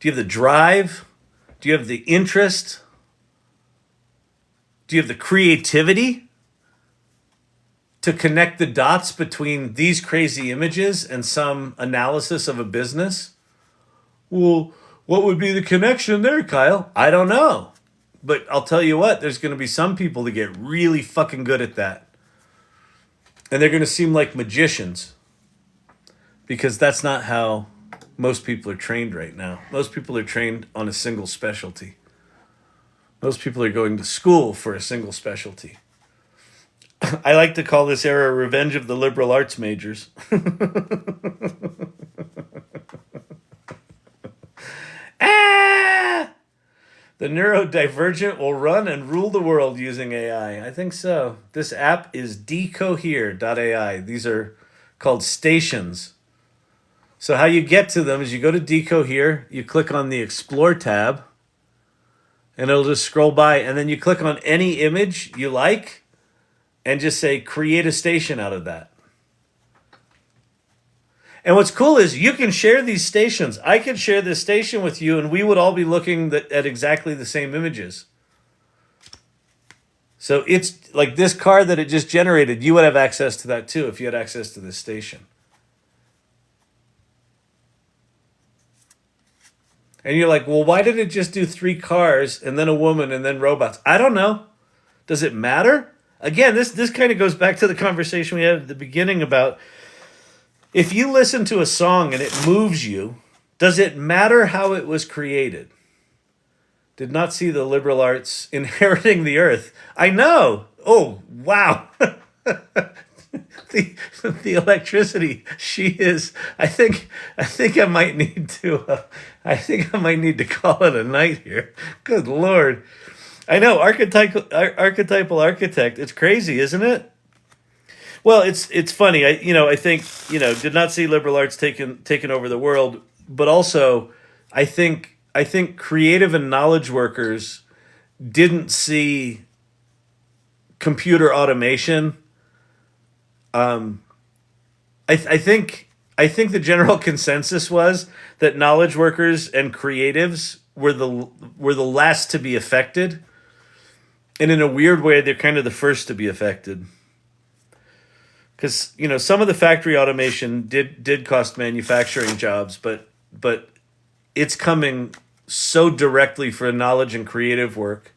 Do you have the drive? Do you have the interest? Do you have the creativity to connect the dots between these crazy images and some analysis of a business? Well, what would be the connection there, Kyle? I don't know. But I'll tell you what, there's going to be some people that get really fucking good at that. And they're going to seem like magicians because that's not how most people are trained right now. Most people are trained on a single specialty. Most people are going to school for a single specialty. I like to call this era revenge of the liberal arts majors. Ah! The neurodivergent will run and rule the world using AI. I think so. This app is Here.A. These are called stations. So how you get to them is you go to Deco Here, you click on the Explore tab, and it'll just scroll by, and then you click on any image you like, and just say, create a station out of that. And what's cool is you can share these stations. I could share this station with you, and we would all be looking at exactly the same images. So it's like this car that it just generated, you would have access to that too if you had access to this station. And you're like, well, why did it just do 3 cars and then a woman and then robots? I don't know. Does it matter? Again, this kind of goes back to the conversation we had at the beginning about if you listen to a song and it moves you, does it matter how it was created? Did not see the liberal arts inheriting the earth. I know. Oh, wow. the electricity. She is. I think I might need to. I think I might need to call it a night here. Good Lord. I know, archetypal architect. It's crazy, isn't it? Well, it's funny. I think did not see liberal arts taken over the world, but also I think creative and knowledge workers didn't see computer automation. I think the general consensus was that knowledge workers and creatives were the last to be affected. And in a weird way, they're kind of the first to be affected. Because, some of the factory automation did cost manufacturing jobs, but it's coming so directly for knowledge and creative work,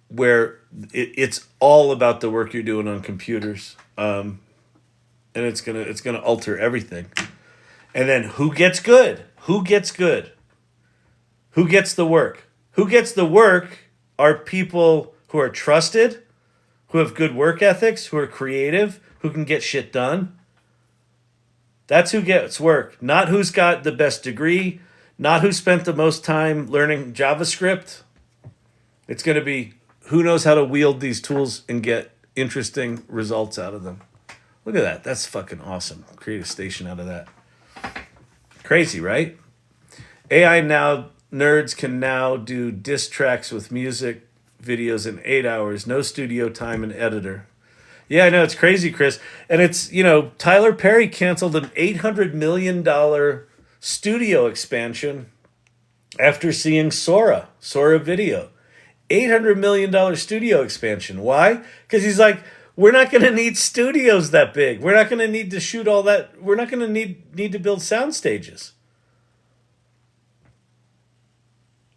where it's all about the work you're doing on computers, and it's gonna alter everything. And then who gets good? Who gets good? Who gets the work? Who gets the work are people who are trusted, who have good work ethics, who are creative, who can get shit done. That's who gets work. Not who's got the best degree, not who spent the most time learning JavaScript. It's going to be who knows how to wield these tools and get interesting results out of them. Look at that. That's fucking awesome. Create a station out of that. Crazy, right? AI now, nerds can now do diss tracks with music videos in 8 hours, no studio time and editor. Yeah, I know, it's crazy, Chris. And it's, Tyler Perry canceled an $800 million studio expansion after seeing Sora video. $800 million studio expansion. Why? Because he's like, we're not going to need studios that big. We're not going to need to shoot all that. We're not going to need to build sound stages.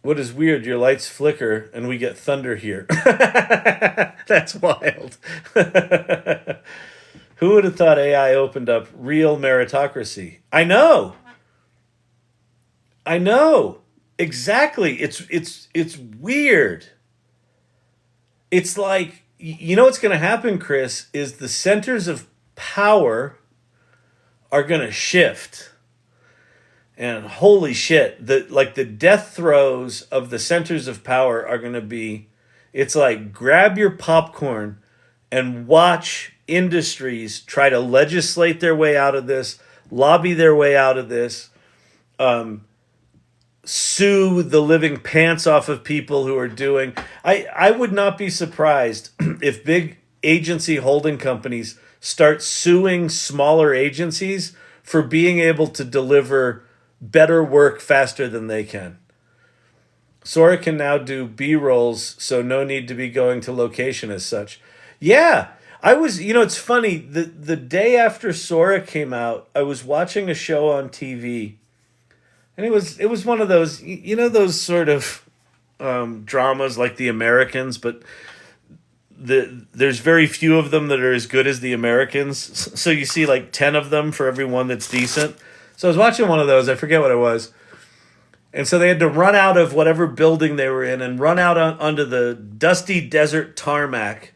What is weird, your lights flicker and we get thunder here. That's wild. Who would have thought AI opened up real meritocracy? I know. Exactly. It's weird. It's like, what's going to happen, Chris, is the centers of power are going to shift. And holy shit, the death throes of the centers of power are going to be, it's like grab your popcorn and watch industries try to legislate their way out of this, lobby their way out of this, sue the living pants off of people who are doing. I would not be surprised if big agency holding companies start suing smaller agencies for being able to deliver better work faster than they can. Sora can now do B-rolls, so no need to be going to location as such. Yeah, I was, it's funny, the day after Sora came out, I was watching a show on TV, and it was one of those, those sort of dramas like The Americans, but there's very few of them that are as good as The Americans, so you see like 10 of them for every one that's decent. So I was watching one of those, I forget what it was. And so they had to run out of whatever building they were in and run out onto the dusty desert tarmac.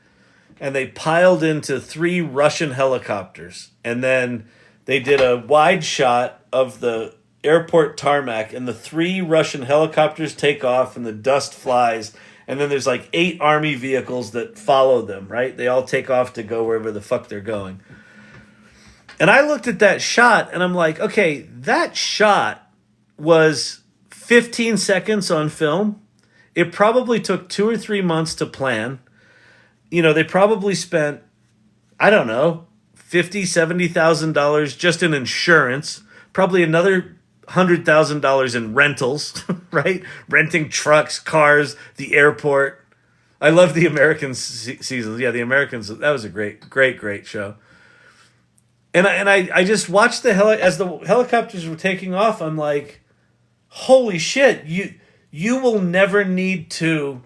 And they piled into 3 Russian helicopters. And then they did a wide shot of the airport tarmac, and the 3 Russian helicopters take off, and the dust flies, and then there's like 8 army vehicles that follow them, right? They all take off to go wherever the fuck they're going. And I looked at that shot, and I'm like, okay, that shot was 15 seconds on film. It probably took 2 or 3 months to plan. You know, they probably spent, I don't know, $50,000-$70,000 just in insurance, probably another $100,000 in rentals, right? Renting trucks, cars, the airport. I love the American seasons. Yeah, the Americans, that was a great show. And I just watched as the helicopters were taking off, I'm like, holy shit, you will never need to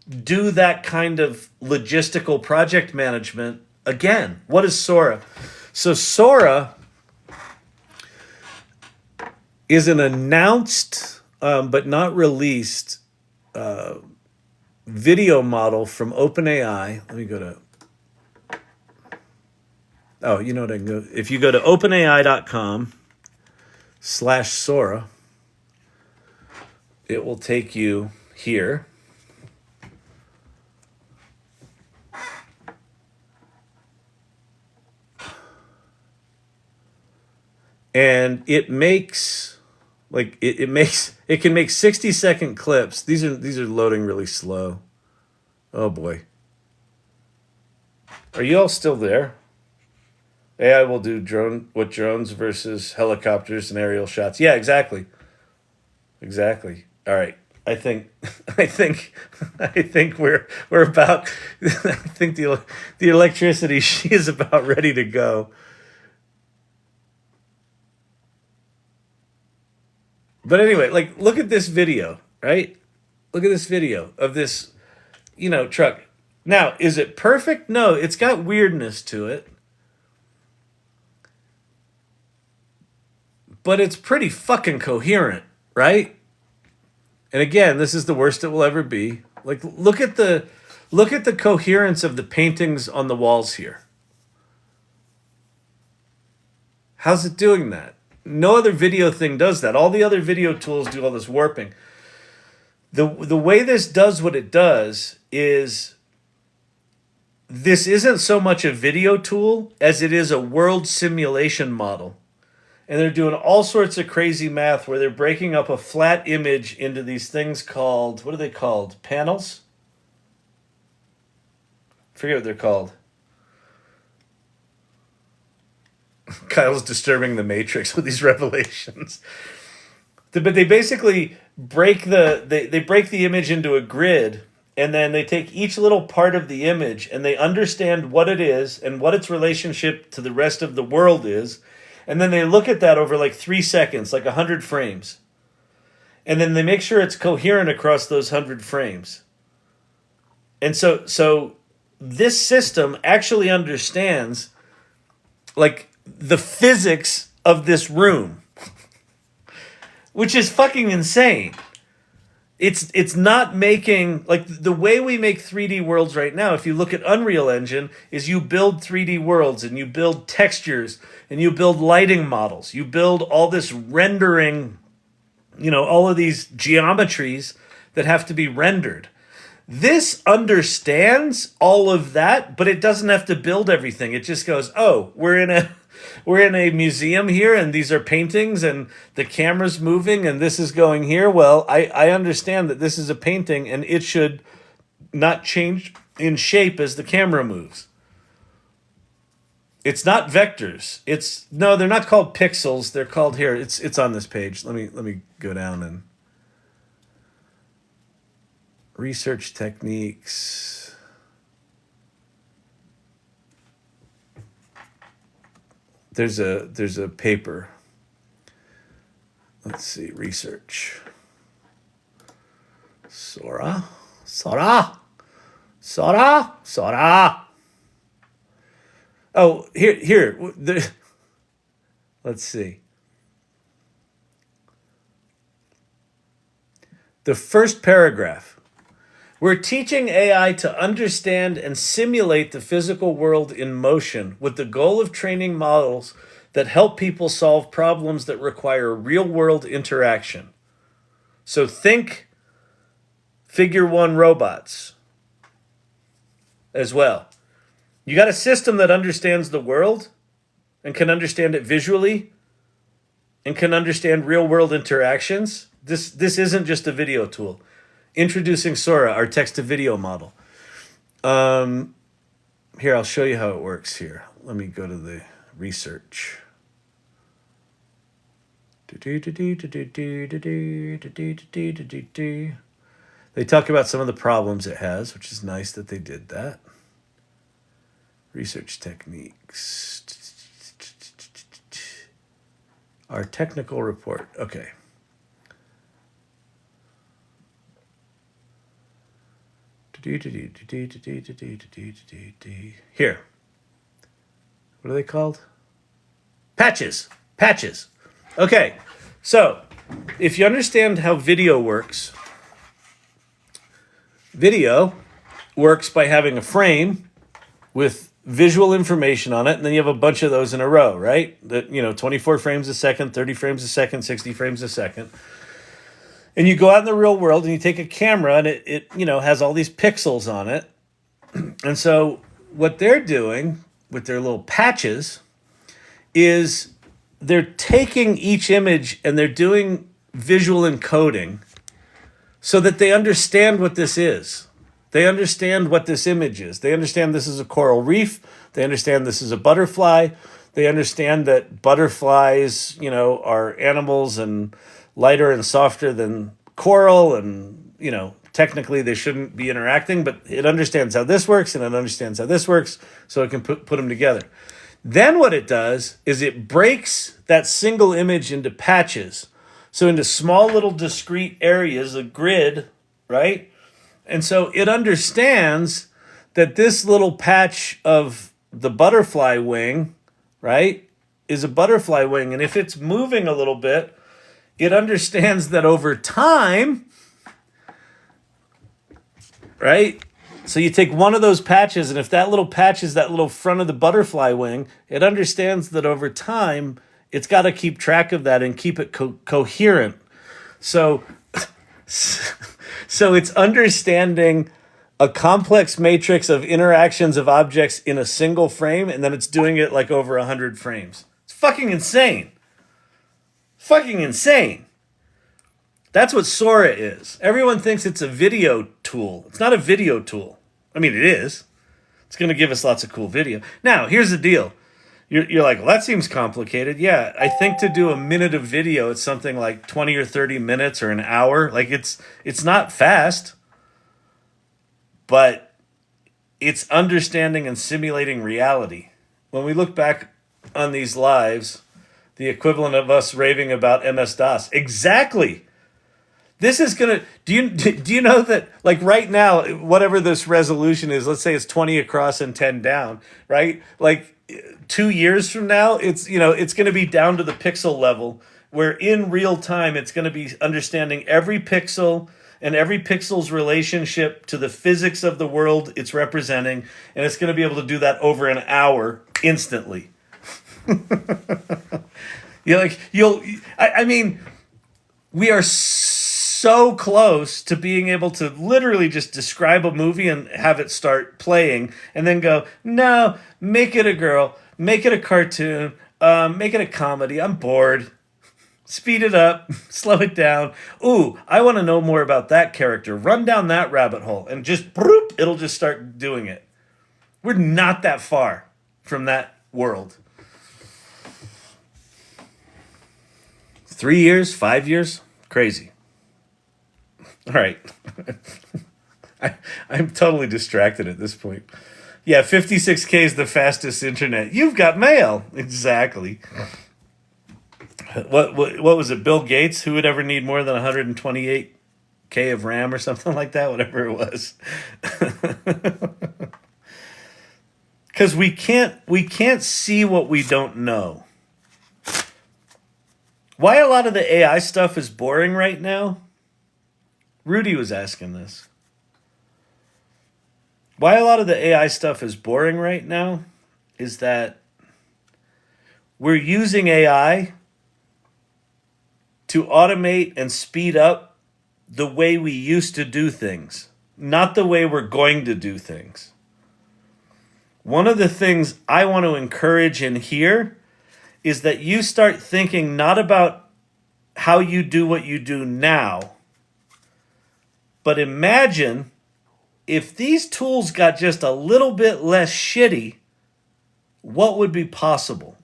do that kind of logistical project management again. What is Sora? So Sora is an announced but not released video model from OpenAI. Let me go to... Oh, you know what I can go... If you go to openai.com/Sora, it will take you here. And it makes it can make 60-second clips. These are loading really slow. Oh boy. Are you all still there? AI will do drones versus helicopters and aerial shots. Yeah, exactly. Exactly. All right. I think we're about I think the electricity she is about ready to go. But anyway, like, look at this video, right? Look at this video of this, truck. Now, is it perfect? No, it's got weirdness to it. But it's pretty fucking coherent, right? And again, this is the worst it will ever be. Like, look at the coherence of the paintings on the walls here. How's it doing that? No other video thing does that. All the other video tools do all this warping. The way this does what it does is this isn't so much a video tool as it is a world simulation model. And they're doing all sorts of crazy math where they're breaking up a flat image into these things called, what are they called? Panels? I forget what they're called. Kyle's disturbing the matrix with these revelations. But they basically break they break the image into a grid, and then they take each little part of the image and they understand what it is and what its relationship to the rest of the world is. And then they look at that over like 3 seconds, like 100 frames. And then they make sure it's coherent across those 100 frames. And so this system actually understands like the physics of this room, which is fucking insane. It's not making, like, the way we make 3D worlds right now, if you look at Unreal Engine, is you build 3D worlds and you build textures and you build lighting models. You build all this rendering, all of these geometries that have to be rendered. This understands all of that, but it doesn't have to build everything. It just goes, oh, we're in a museum here, and these are paintings, and the camera's moving, and this is going here. Well, I understand that this is a painting, and it should not change in shape as the camera moves. It's not vectors. They're not called pixels. They're called here. It's on this page. Let me go down and research techniques. There's a paper. Let's see, research. Sora. Oh, here. Let's see. The first paragraph. We're teaching AI to understand and simulate the physical world in motion with the goal of training models that help people solve problems that require real-world interaction. So think Figure 1 robots as well. You got a system that understands the world and can understand it visually and can understand real-world interactions. This isn't just a video tool. Introducing Sora, our text-to-video model. Here, I'll show you how it works here. Let me go to the research. They talk about some of the problems it has, which is nice that they did that. Research techniques. Our technical report. Okay. Here. What are they called? Patches. Patches. Okay. So, if you understand how video works by having a frame with visual information on it, and then you have a bunch of those in a row, right? 24 frames a second, 30 frames a second, 60 frames a second. And you go out in the real world and you take a camera and it has all these pixels on it. And so what they're doing with their little patches is they're taking each image and they're doing visual encoding so that they understand what this is. They understand what this image is. They understand this is a coral reef. They understand this is a butterfly. They understand that butterflies, are animals and lighter and softer than coral, and technically they shouldn't be interacting, but it understands how this works and it understands how this works, so it can put them together. Then what it does is it breaks that single image into patches, so into small little discrete areas, a grid, right? And so it understands that this little patch of the butterfly wing, right, is a butterfly wing, and if it's moving a little bit, it understands that over time, right? So you take one of those patches, and if that little patch is that little front of the butterfly wing, it understands that over time, it's got to keep track of that and keep it coherent. So it's understanding a complex matrix of interactions of objects in a single frame, and then it's doing it like over 100 frames. It's fucking insane. Fucking insane. That's what Sora is. Everyone thinks it's a video tool. It's not a video tool. I mean, it is. It's going to give us lots of cool video. Now, here's the deal. You're like, well, that seems complicated. Yeah, I think to do a minute of video, it's something like 20 or 30 minutes or an hour. Like, it's not fast, but it's understanding and simulating reality. When we look back on these lives, the equivalent of us raving about MS-DOS. Exactly. This is going to... Do you know that, like, right now, whatever this resolution is, let's say it's 20 across and 10 down, right? Like, 2 years from now, it's going to be down to the pixel level, where in real time, it's going to be understanding every pixel and every pixel's relationship to the physics of the world it's representing, and it's going to be able to do that over an hour instantly. We are so close to being able to literally just describe a movie and have it start playing and then go, no, make it a girl, make it a cartoon, make it a comedy. I'm bored. Speed it up, slow it down. Ooh, I want to know more about that character. Run down that rabbit hole and just, broop, it'll just start doing it. We're not that far from that world. 3 years, 5 years, crazy. All right. I'm totally distracted at this point. Yeah, 56K is the fastest internet. You've got mail. Exactly. What was it, Bill Gates? Who would ever need more than 128K of RAM or something like that? Whatever it was. Because we can't see what we don't know. Why a lot of the AI stuff is boring right now? Rudy was asking this. Why a lot of the AI stuff is boring right now is that we're using AI to automate and speed up the way we used to do things, not the way we're going to do things. One of the things I want to encourage in here is that you start thinking not about how you do what you do now, but imagine if these tools got just a little bit less shitty, what would be possible?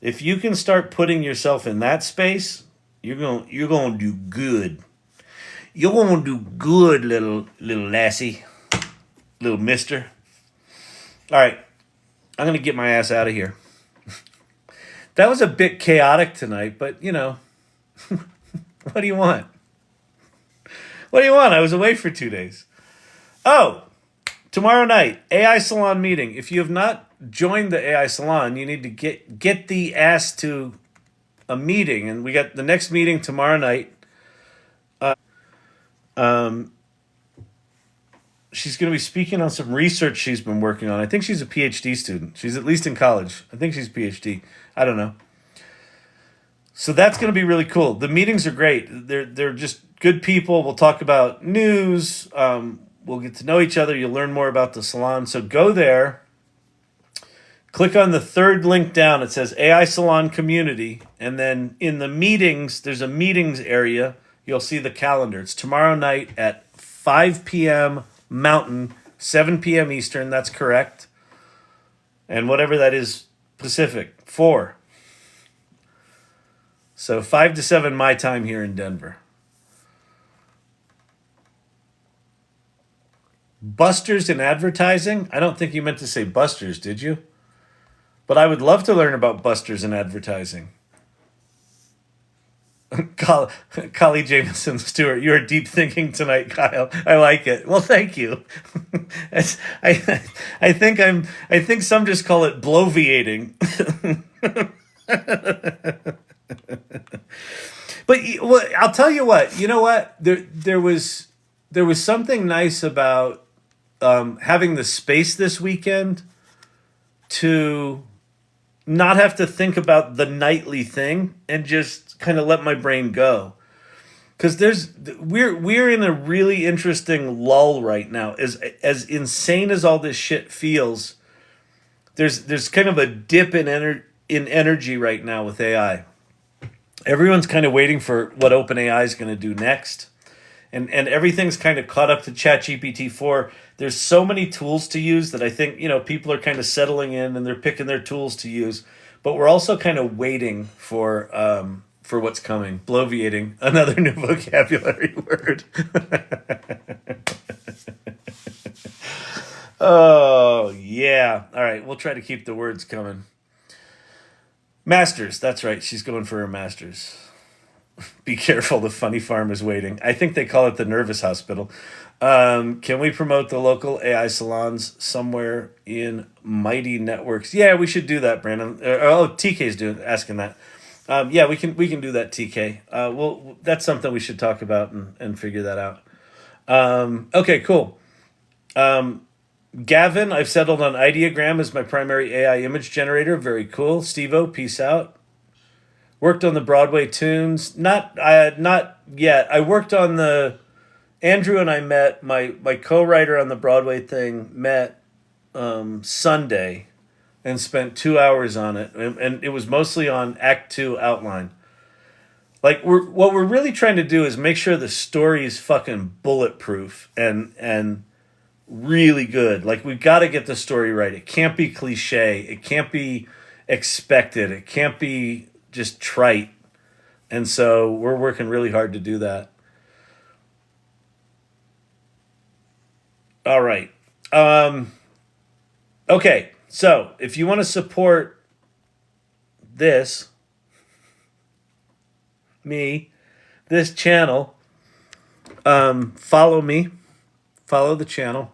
If you can start putting yourself in that space, you're going to do good. You're going to do good, little lassie, little mister. All right, I'm going to get my ass out of here. That was a bit chaotic tonight, but you know, what do you want? What do you want? I was away for 2 days. Oh, tomorrow night, AI Salon meeting. If you have not joined the AI Salon, you need to get the ass to a meeting. And we got the next meeting tomorrow night. She's going to be speaking on some research she's been working on. I think she's a PhD student. She's at least in college. I think she's PhD. I don't know. So that's going to be really cool. The meetings are great. They're just good people. We'll talk about news. We'll get to know each other. You'll learn more about the salon. So go there. Click on the third link down. It says AI Salon Community. And then in the meetings, there's a meetings area. You'll see the calendar. It's tomorrow night at 5 p.m. Mountain, 7 p.m. Eastern. That's correct. And whatever that is, Pacific, 4. So 5 to 7 my time here in Denver. Busters in advertising? I don't think you meant to say busters, did you? But I would love to learn about busters in advertising. Collie Jameson Stewart, you are deep thinking tonight, Kyle. I like it. Well, thank you. I think some just call it bloviating. But I'll tell you what. You know what? There was something nice about having the space this weekend to not have to think about the nightly thing and just kind of let my brain go. Because we're in a really interesting lull right now. As insane as all this shit feels, there's kind of a dip in energy right now with AI. Everyone's kind of waiting for what OpenAI is going to do next. And everything's kind of caught up to ChatGPT 4. There's so many tools to use that I think, people are kind of settling in and they're picking their tools to use. But we're also kind of waiting for what's coming. Bloviating, another new vocabulary word. Oh, yeah. All right, we'll try to keep the words coming. Masters, that's right. She's going for her master's. Be careful, the funny farm is waiting. I think they call it the nervous hospital. Can we promote the local AI salons somewhere in Mighty Networks? Yeah, we should do that, Brandon. TK's asking that. Yeah, we can do that, TK. Well, that's something we should talk about and figure that out. Okay, cool. Gavin, I've settled on Ideogram as my primary AI image generator. Very cool. Steve-O, peace out. Worked on the Broadway tunes. Not yet. I worked on the... Andrew and I met, my co-writer on the Broadway thing met Sunday and spent 2 hours on it. And it was mostly on Act 2 outline. Like, what we're really trying to do is make sure the story is fucking bulletproof and really good. Like, we've got to get the story right. It can't be cliche. It can't be expected. It can't be just trite. And so we're working really hard to do that. All right. Okay. So if you want to support this channel, follow me, follow the channel.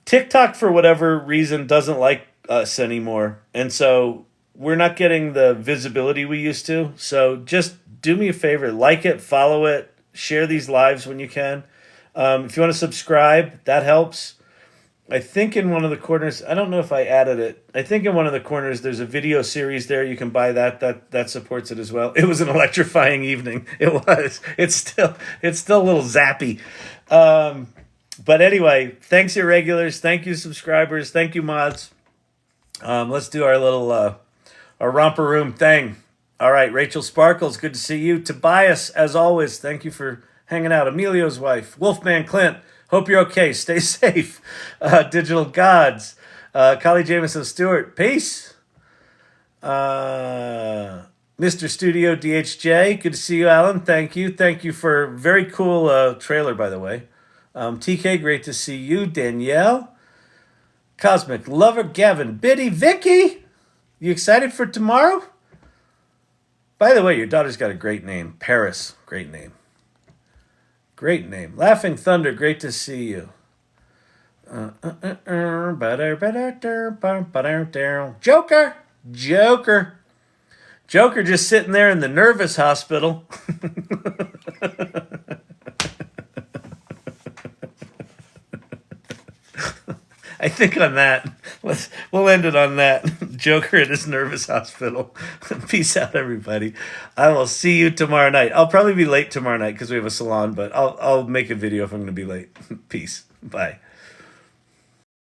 TikTok, for whatever reason, doesn't like us anymore. And so we're not getting the visibility we used to. So just do me a favor, like it, follow it, share these lives when you can. If you want to subscribe, that helps. I think in one of the corners, I don't know if I added it. I think in one of the corners there's a video series there. You can buy that supports it as well. It was an electrifying evening. It was. It's still a little zappy. But anyway, thanks irregulars, thank you subscribers, thank you mods. Let's do our little our romper room thing. All right, Rachel Sparkles, good to see you. Tobias, as always, thank you for hanging out. Emilio's wife, Wolfman Clint, hope you're okay. Stay safe. Digital Gods, Collie Jameson Stewart, peace. Mr. Studio DHJ, good to see you, Alan. Thank you. Thank you for a very cool trailer, by the way. TK, great to see you. Danielle, Cosmic Lover, Gavin, Biddy, Vicky, you excited for tomorrow? By the way, your daughter's got a great name. Paris, great name. Great name. Laughing Thunder, great to see you. Joker, Joker. Joker just sitting there in the nervous hospital. I think on that, we'll end it on that. Joker at his nervous hospital. Peace out, everybody. I will see you tomorrow night. I'll probably be late tomorrow night because we have a salon, but I'll make a video if I'm going to be late. Peace. Bye.